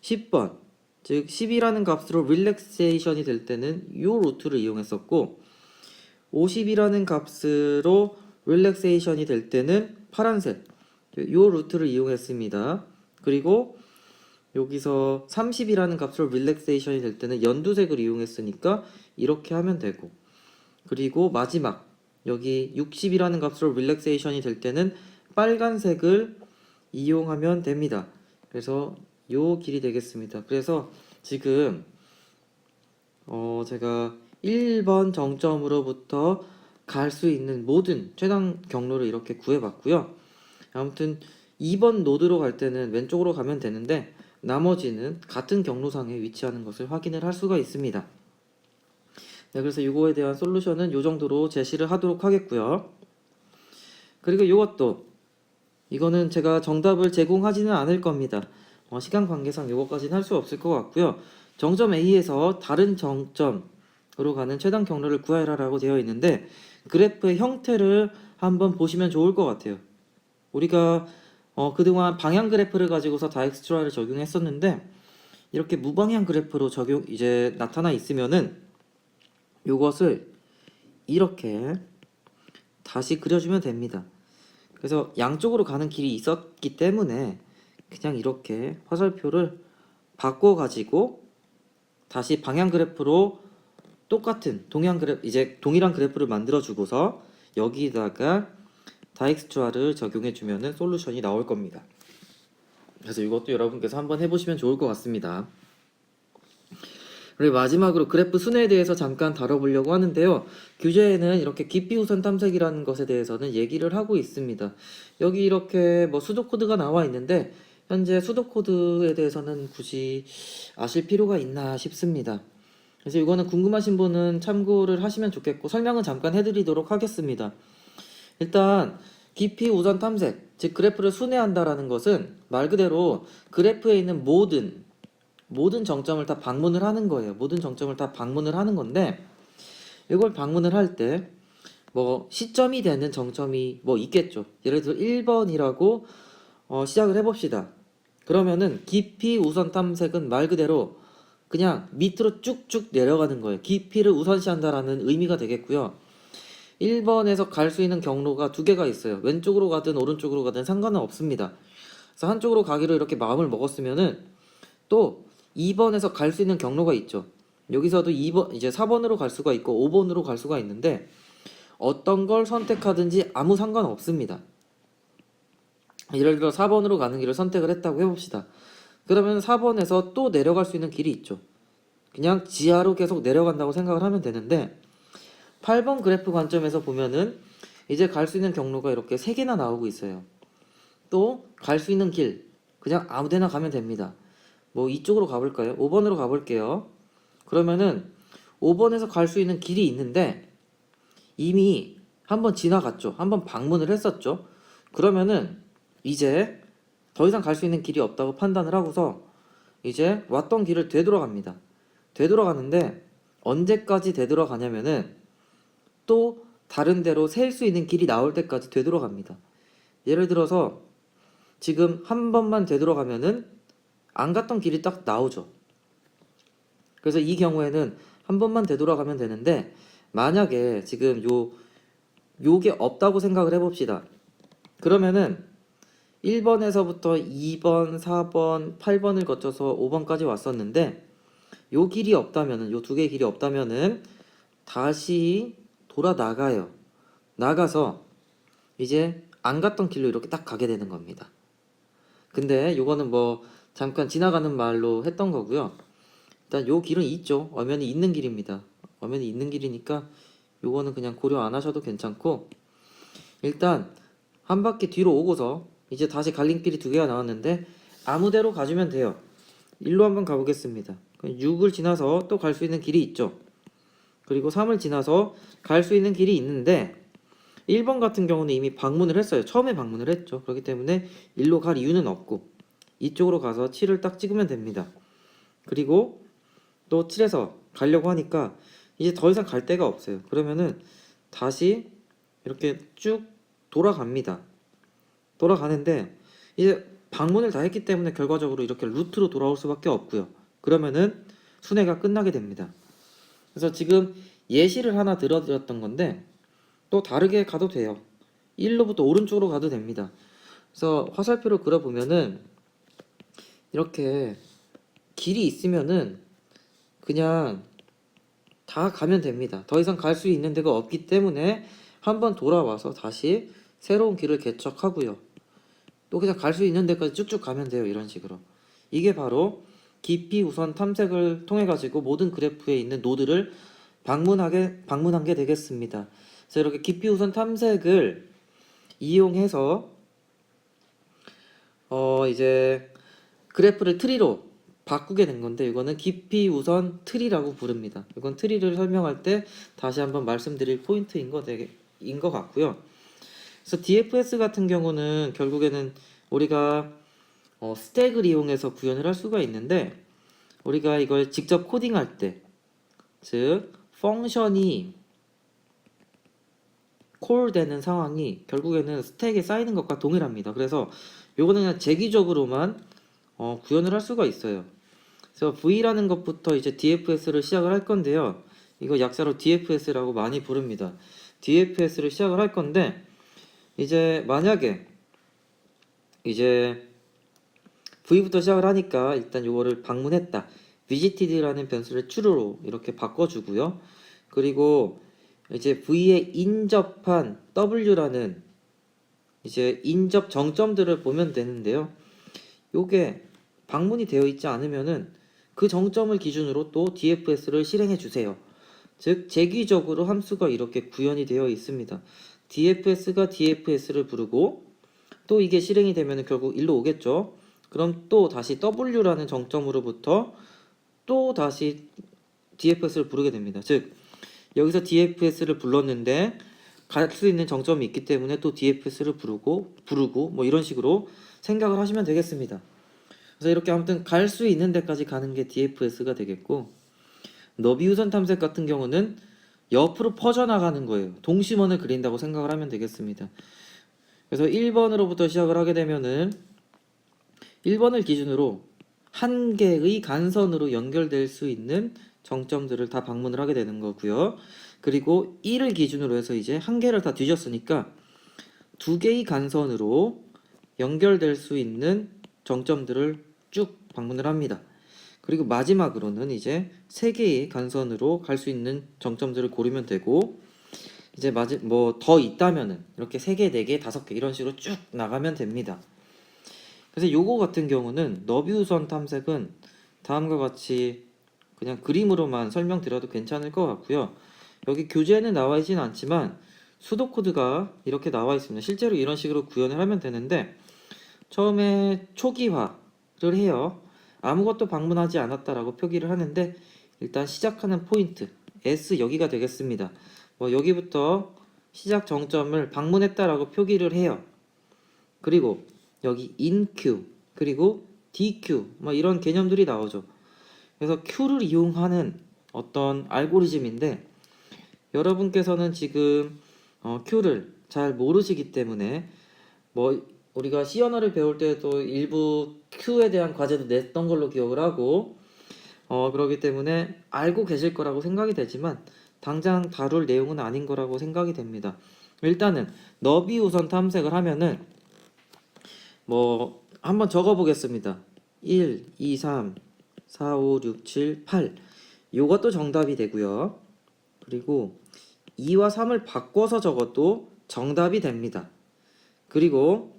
10번, 즉 10이라는 값으로 릴렉세이션이 될 때는 이 루트를 이용했었고, 50이라는 값으로 릴렉세이션이 될 때는 파란색 이 루트를 이용했습니다. 그리고 여기서 30이라는 값으로 릴렉세이션이 될 때는 연두색을 이용했으니까 이렇게 하면 되고, 그리고 마지막 여기 60이라는 값으로 릴렉세이션이 될 때는 빨간색을 이용하면 됩니다. 그래서 요 길이 되겠습니다. 그래서 지금 제가 1번 정점으로부터 갈 수 있는 모든 최단 경로를 이렇게 구해봤고요. 아무튼 2번 노드로 갈 때는 왼쪽으로 가면 되는데 나머지는 같은 경로상에 위치하는 것을 확인을 할 수가 있습니다. 네, 그래서 이거에 대한 솔루션은 이 정도로 제시를 하도록 하겠고요. 그리고 이거는 제가 정답을 제공하지는 않을 겁니다. 시간 관계상 이거까지는 할 수 없을 것 같고요. 정점 A에서 다른 정점으로 가는 최단 경로를 구하라 라고 되어 있는데, 그래프의 형태를 한번 보시면 좋을 것 같아요. 우리가 그동안 방향 그래프를 가지고서 다익스트라를 적용했었는데, 이렇게 무방향 그래프로 이제 나타나 있으면은 요것을 이렇게 다시 그려주면 됩니다. 그래서 양쪽으로 가는 길이 있었기 때문에 그냥 이렇게 화살표를 바꿔 가지고 다시 방향 그래프로 똑같은 동일한 그래프를 만들어 주고서 여기다가 다익스트라를 적용해 주면은 솔루션이 나올 겁니다. 그래서 이것도 여러분께서 한번 해보시면 좋을 것 같습니다. 그리고 마지막으로 그래프 순회에 대해서 잠깐 다뤄보려고 하는데요. 교재에는 이렇게 깊이 우선 탐색이라는 것에 대해서는 얘기를 하고 있습니다. 여기 이렇게 뭐 수도 코드가 나와 있는데 현재 수도 코드에 대해서는 굳이 아실 필요가 있나 싶습니다. 그래서 이거는 궁금하신 분은 참고를 하시면 좋겠고 설명은 잠깐 해드리도록 하겠습니다. 일단 깊이 우선 탐색, 즉 그래프를 순회한다라는 것은 말 그대로 그래프에 있는 모든 정점을 다 방문을 하는 거예요. 모든 정점을 다 방문을 하는 건데 이걸 방문을 할 때 뭐 시점이 되는 정점이 뭐 있겠죠. 예를 들어 1번이라고 시작을 해봅시다. 그러면은 깊이 우선 탐색은 말 그대로 그냥 밑으로 쭉쭉 내려가는 거예요. 깊이를 우선시한다라는 의미가 되겠고요. 1번에서 갈 수 있는 경로가 두 개가 있어요. 왼쪽으로 가든 오른쪽으로 가든 상관은 없습니다. 그래서 한쪽으로 가기로 이렇게 마음을 먹었으면은 또 2번에서 갈 수 있는 경로가 있죠. 여기서도 2번 이제 4번으로 갈 수가 있고 5번으로 갈 수가 있는데 어떤 걸 선택하든지 아무 상관 없습니다. 예를 들어 4번으로 가는 길을 선택을 했다고 해봅시다. 그러면 4번에서 또 내려갈 수 있는 길이 있죠. 그냥 지하로 계속 내려간다고 생각을 하면 되는데 8번 그래프 관점에서 보면은 이제 갈 수 있는 경로가 이렇게 3개나 나오고 있어요. 또 갈 수 있는 길 그냥 아무 데나 가면 됩니다. 뭐 이쪽으로 가볼까요? 5번으로 가볼게요. 그러면은 5번에서 갈 수 있는 길이 있는데 이미 한번 지나갔죠. 한번 방문을 했었죠. 그러면은 이제 더 이상 갈 수 있는 길이 없다고 판단을 하고서 이제 왔던 길을 되돌아갑니다. 되돌아가는데 언제까지 되돌아가냐면은 또 다른 데로 셀 수 있는 길이 나올 때까지 되돌아갑니다. 예를 들어서 지금 한 번만 되돌아가면은 안 갔던 길이 딱 나오죠. 그래서 이 경우에는 한 번만 되돌아가면 되는데 만약에 지금 요게 없다고 생각을 해봅시다. 그러면은 1번에서부터 2번, 4번, 8번을 거쳐서 5번까지 왔었는데 요 길이 없다면은 요 두 개의 길이 없다면은 다시 돌아 나가요. 나가서 이제 안 갔던 길로 이렇게 딱 가게 되는 겁니다. 근데 요거는 뭐 잠깐 지나가는 말로 했던 거고요. 일단 요 길은 있죠. 엄연히 있는 길입니다. 엄연히 있는 길이니까 요거는 그냥 고려 안 하셔도 괜찮고 일단 한 바퀴 뒤로 오고서 이제 다시 갈림길이 두 개가 나왔는데 아무데로 가주면 돼요. 일로 한번 가보겠습니다. 6을 지나서 또 갈 수 있는 길이 있죠. 그리고 3을 지나서 갈 수 있는 길이 있는데 1번 같은 경우는 이미 방문을 했어요. 처음에 방문을 했죠. 그렇기 때문에 일로 갈 이유는 없고 이쪽으로 가서 7을 딱 찍으면 됩니다. 그리고 또 7에서 가려고 하니까 이제 더 이상 갈 데가 없어요. 그러면은 다시 이렇게 쭉 돌아갑니다. 돌아가는데 이제 방문을 다 했기 때문에 결과적으로 이렇게 루트로 돌아올 수밖에 없고요. 그러면은 순회가 끝나게 됩니다. 그래서 지금 예시를 하나 들어드렸던 건데 또 다르게 가도 돼요. 1로부터 오른쪽으로 가도 됩니다. 그래서 화살표를 그려보면은 이렇게 길이 있으면은 그냥 다 가면 됩니다. 더 이상 갈 수 있는 데가 없기 때문에 한번 돌아와서 다시 새로운 길을 개척하고요. 또 그냥 갈 수 있는 데까지 쭉쭉 가면 돼요. 이런 식으로. 이게 바로 깊이 우선 탐색을 통해 가지고 모든 그래프에 있는 노드를 방문한 게 되겠습니다. 그래서 이렇게 깊이 우선 탐색을 이용해서 이제 그래프를 트리로 바꾸게 된 건데 이거는 깊이 우선 트리라고 부릅니다. 이건 트리를 설명할 때 다시 한번 말씀드릴 포인트인 것 같고요. 그래서 DFS 같은 경우는 결국에는 우리가 스택을 이용해서 구현을 할 수가 있는데 우리가 이걸 직접 코딩할 때, 즉 펑션이 콜되는 상황이 결국에는 스택에 쌓이는 것과 동일합니다. 그래서 요거는 그냥 재기적으로만 구현을 할 수가 있어요. 그래서 V라는 것부터 이제 DFS를 시작을 할 건데요. 이거 약자로 DFS라고 많이 부릅니다. DFS를 시작을 할 건데 이제 만약에 이제 V부터 시작을 하니까 일단 요거를 방문했다. visited라는 변수를 true로 이렇게 바꿔주고요. 그리고 이제 V에 인접한 W라는 이제 인접 정점들을 보면 되는데요. 요게 방문이 되어 있지 않으면은 그 정점을 기준으로 또 DFS를 실행해 주세요. 즉 재기적으로 함수가 이렇게 구현이 되어 있습니다. DFS가 DFS를 부르고 또 이게 실행이 되면 결국 1로 오겠죠. 그럼 또 다시 W라는 정점으로부터 또 다시 DFS를 부르게 됩니다. 즉 여기서 DFS를 불렀는데 갈 수 있는 정점이 있기 때문에 또 DFS를 부르고 뭐 이런 식으로 생각을 하시면 되겠습니다. 그래서 이렇게 아무튼 갈 수 있는 데까지 가는 게 DFS가 되겠고, 너비우선 탐색 같은 경우는 옆으로 퍼져나가는 거예요. 동심원을 그린다고 생각을 하면 되겠습니다. 그래서 1번으로부터 시작을 하게 되면은 1번을 기준으로 한 개의 간선으로 연결될 수 있는 정점들을 다 방문을 하게 되는 거고요. 그리고 1을 기준으로 해서 이제 한 개를 다 뒤졌으니까 두 개의 간선으로 연결될 수 있는 정점들을 쭉 방문을 합니다. 그리고 마지막으로는 이제 세 개의 간선으로 갈 수 있는 정점들을 고르면 되고, 이제 뭐 더 있다면은 이렇게 3개, 4개, 5개 이런 식으로 쭉 나가면 됩니다. 그래서 요거 같은 경우는 너비우선 탐색은 다음과 같이 그냥 그림으로만 설명드려도 괜찮을 것 같고요. 여기 교재에는 나와 있진 않지만 수도 코드가 이렇게 나와 있습니다. 실제로 이런 식으로 구현을 하면 되는데, 처음에 초기화를 해요. 아무것도 방문하지 않았다라고 표기를 하는데, 일단 시작하는 포인트 S 여기가 되겠습니다. 뭐 여기부터 시작 정점을 방문했다라고 표기를 해요. 그리고 여기 InQ 그리고 DQ 뭐 이런 개념들이 나오죠. 그래서 Q를 이용하는 어떤 알고리즘인데, 여러분께서는 지금 Q를 잘 모르시기 때문에 뭐 우리가 C 언어를 배울 때도 일부 Q에 대한 과제도 냈던 걸로 기억을 하고, 그렇기 때문에 알고 계실 거라고 생각이 되지만 당장 다룰 내용은 아닌 거라고 생각이 됩니다. 일단은 너비 우선 탐색을 하면은 뭐 한번 적어 보겠습니다. 1, 2, 3, 4, 5, 6, 7, 8 요것도 정답이 되고요. 그리고 2와 3을 바꿔서 적어도 정답이 됩니다. 그리고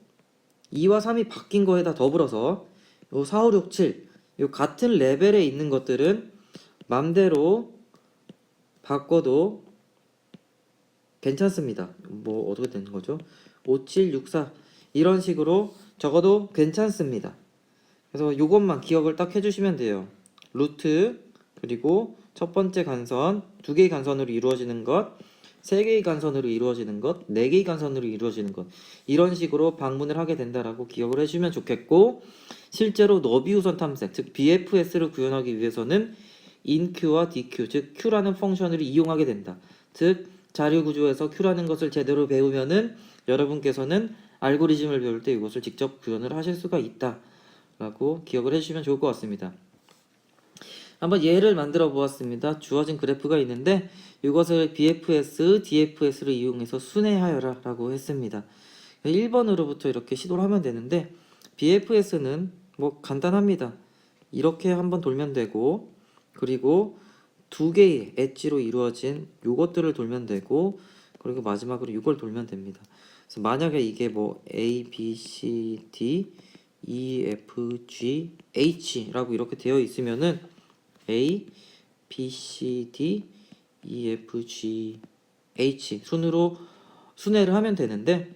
2와 3이 바뀐 거에다 더불어서 요 4, 5, 6, 7 요 같은 레벨에 있는 것들은 맘대로 바꿔도 괜찮습니다. 뭐 어떻게 되는 거죠? 5, 7, 6, 4 이런 식으로 적어도 괜찮습니다. 그래서 요것만 기억을 딱 해주시면 돼요. 루트 그리고 첫 번째 간선, 두 개의 간선으로 이루어지는 것, 세 개의 간선으로 이루어지는 것, 네 개의 간선으로 이루어지는 것, 이런 식으로 방문을 하게 된다라고 기억을 해주면 좋겠고, 실제로 너비우선 탐색, 즉 BFS를 구현하기 위해서는 InQ와 DQ, 즉 Q라는 펑션을 이용하게 된다. 즉 자료 구조에서 Q라는 것을 제대로 배우면은 여러분께서는 알고리즘을 배울 때 이것을 직접 구현을 하실 수가 있다 라고 기억을 해주시면 좋을 것 같습니다. 한번 예를 만들어 보았습니다. 주어진 그래프가 있는데 이것을 BFS, DFS를 이용해서 순회하여라 라고 했습니다. 1번으로부터 이렇게 시도를 하면 되는데, BFS는 뭐 간단합니다. 이렇게 한번 돌면 되고, 그리고 두 개의 엣지로 이루어진 요것들을 돌면 되고, 그리고 마지막으로 이걸 돌면 됩니다. 그래서 만약에 이게 뭐 A, B, C, D, E, F, G, H라고 이렇게 되어 있으면은 A, B, C, D, E, F, G, H 순으로 순회를 하면 되는데,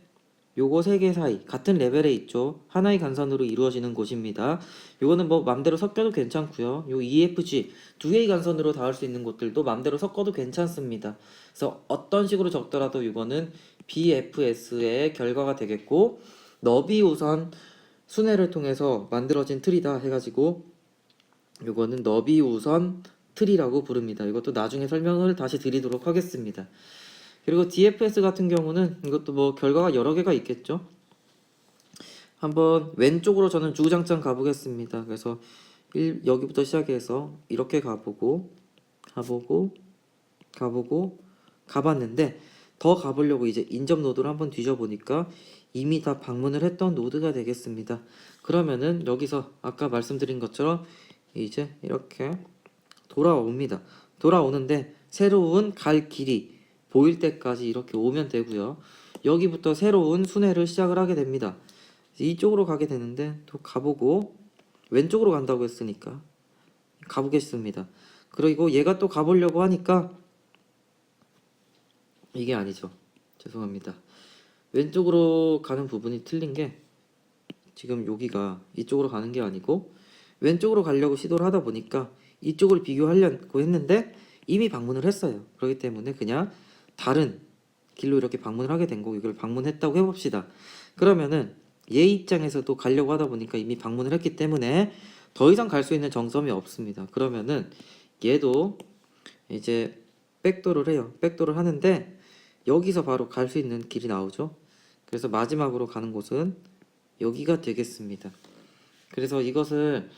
요거 세 개 사이 같은 레벨에 있죠. 하나의 간선으로 이루어지는 곳입니다. 요거는 뭐 맘대로 섞여도 괜찮고요. 요 EFG 두 개의 간선으로 닿을 수 있는 곳들도 맘대로 섞어도 괜찮습니다. 그래서 어떤 식으로 적더라도 이거는 BFS의 결과가 되겠고, 너비 우선 순회를 통해서 만들어진 틀이다 해가지고 요거는 너비 우선 틀이라고 부릅니다. 이것도 나중에 설명을 다시 드리도록 하겠습니다. 그리고 DFS 같은 경우는 이것도 뭐 결과가 여러 개가 있겠죠. 한번 왼쪽으로 저는 주구장창 가보겠습니다. 그래서 여기부터 시작해서 이렇게 가보고 가보고 가봤는데 더 가보려고 이제 인접 노드를 한번 뒤져보니까 이미 다 방문을 했던 노드가 되겠습니다. 그러면은 여기서 아까 말씀드린 것처럼 이제 이렇게 돌아옵니다. 돌아오는데 새로운 갈 길이 보일 때까지 이렇게 오면 되고요. 여기부터 새로운 순회를 시작을 하게 됩니다. 이쪽으로 가게 되는데 또 가보고 왼쪽으로 간다고 했으니까 가보겠습니다. 그리고 얘가 또 가보려고 하니까 이게 아니죠. 죄송합니다. 왼쪽으로 가는 부분이 틀린 게 지금 여기가 이쪽으로 가는 게 아니고 왼쪽으로 가려고 시도를 하다 보니까 이쪽을 비교하려고 했는데 이미 방문을 했어요. 그렇기 때문에 그냥 다른 길로 이렇게 방문을 하게 된 거고 이걸 방문했다고 해봅시다. 그러면은 얘 입장에서도 가려고 하다 보니까 이미 방문을 했기 때문에 더 이상 갈 수 있는 정점이 없습니다. 그러면은 얘도 이제 백도를 해요. 백도를 하는데 여기서 바로 갈 수 있는 길이 나오죠. 그래서 마지막으로 가는 곳은 여기가 되겠습니다. 그래서 이것을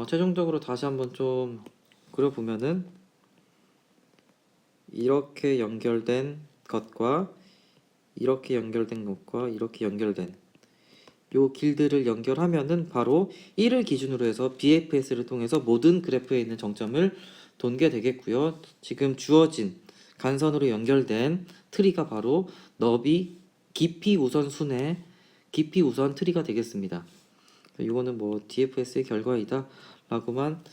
최종적으로 다시 한번 좀 그려보면은 이렇게 연결된 것과 이렇게 연결된 것과 이렇게 연결된 요 길들을 연결하면은 바로 1을 기준으로 해서 BFS를 통해서 모든 그래프에 있는 정점을 돈게 되겠고요. 지금 주어진 간선으로 연결된 트리가 바로 너비 깊이 우선 순회 깊이 우선 트리가 되겠습니다. 이거는 뭐 DFS의 결과이다 라고만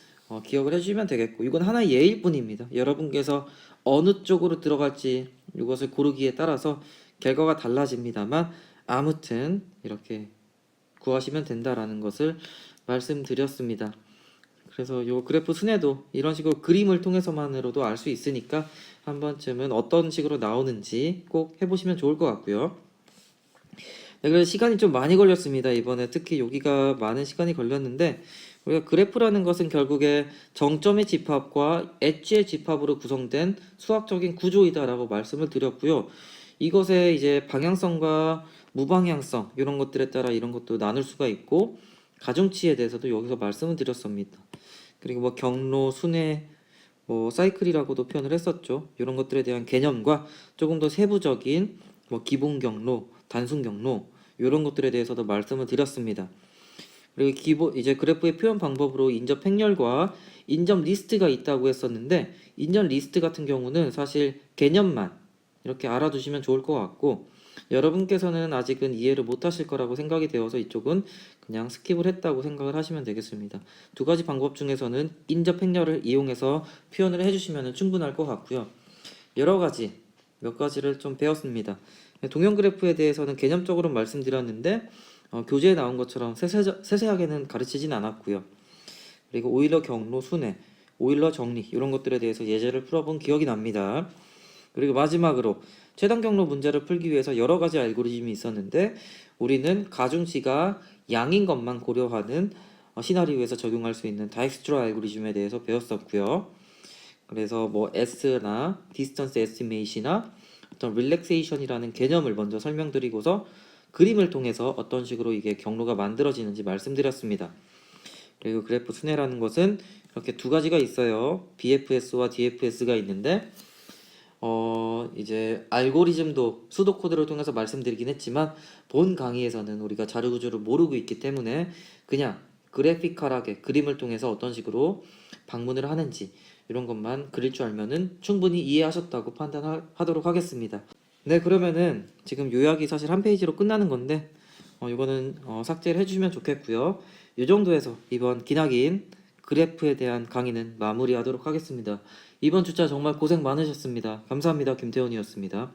기억을 해주시면 되겠고 이건 하나의 예일 뿐입니다. 여러분께서 어느 쪽으로 들어갈지 이것을 고르기에 따라서 결과가 달라집니다만 아무튼 이렇게 구하시면 된다라는 것을 말씀드렸습니다. 그래서 요 그래프 순회도 이런 식으로 그림을 통해서만으로도 알 수 있으니까 한 번쯤은 어떤 식으로 나오는지 꼭 해보시면 좋을 것 같고요. 네, 그래서 시간이 좀 많이 걸렸습니다. 이번에 특히 여기가 많은 시간이 걸렸는데 우리가 그래프라는 것은 결국에 정점의 집합과 엣지의 집합으로 구성된 수학적인 구조이다라고 말씀을 드렸고요. 이것의 이제 방향성과 무방향성 이런 것들에 따라 이런 것도 나눌 수가 있고 가중치에 대해서도 여기서 말씀을 드렸습니다. 그리고 뭐 경로, 순회, 뭐 사이클이라고도 표현을 했었죠. 이런 것들에 대한 개념과 조금 더 세부적인 뭐 기본 경로, 단순 경로 이런 것들에 대해서도 말씀을 드렸습니다. 그리고 이제 그래프의 표현 방법으로 인접 행렬과 인접 리스트가 있다고 했었는데 인접 리스트 같은 경우는 사실 개념만 이렇게 알아두시면 좋을 것 같고 여러분께서는 아직은 이해를 못하실 거라고 생각이 되어서 이쪽은 그냥 스킵을 했다고 생각을 하시면 되겠습니다. 두 가지 방법 중에서는 인접 행렬을 이용해서 표현을 해주시면 충분할 것 같고요. 여러 가지 몇 가지를 좀 배웠습니다. 동형 그래프에 대해서는 개념적으로 말씀드렸는데 교재에 나온 것처럼 세세하게는 가르치진 않았고요. 그리고 오일러 경로, 순회, 오일러 정리 이런 것들에 대해서 예제를 풀어본 기억이 납니다. 그리고 마지막으로 최단 경로 문제를 풀기 위해서 여러 가지 알고리즘이 있었는데 우리는 가중치가 양인 것만 고려하는 시나리오에서 적용할 수 있는 다익스트라 알고리즘에 대해서 배웠었고요. 그래서 뭐 S나 디스턴스 에스티메이시나 어떤 릴렉세이션이라는 개념을 먼저 설명드리고서 그림을 통해서 어떤 식으로 이게 경로가 만들어지는지 말씀드렸습니다. 그리고 그래프 순회라는 것은 이렇게 두 가지가 있어요. BFS와 DFS가 있는데 이제 알고리즘도 수도 코드를 통해서 말씀드리긴 했지만 본 강의에서는 우리가 자료 구조를 모르고 있기 때문에 그냥 그래피컬하게 그림을 통해서 어떤 식으로 방문을 하는지 이런 것만 그릴 줄 알면은 충분히 이해하셨다고 판단하도록 하겠습니다. 네, 그러면은 지금 요약이 사실 한 페이지로 끝나는 건데 이거는 삭제를 해주시면 좋겠고요. 이 정도에서 이번 기나긴 그래프에 대한 강의는 마무리하도록 하겠습니다. 이번 주차 정말 고생 많으셨습니다. 감사합니다. 김태훈이었습니다.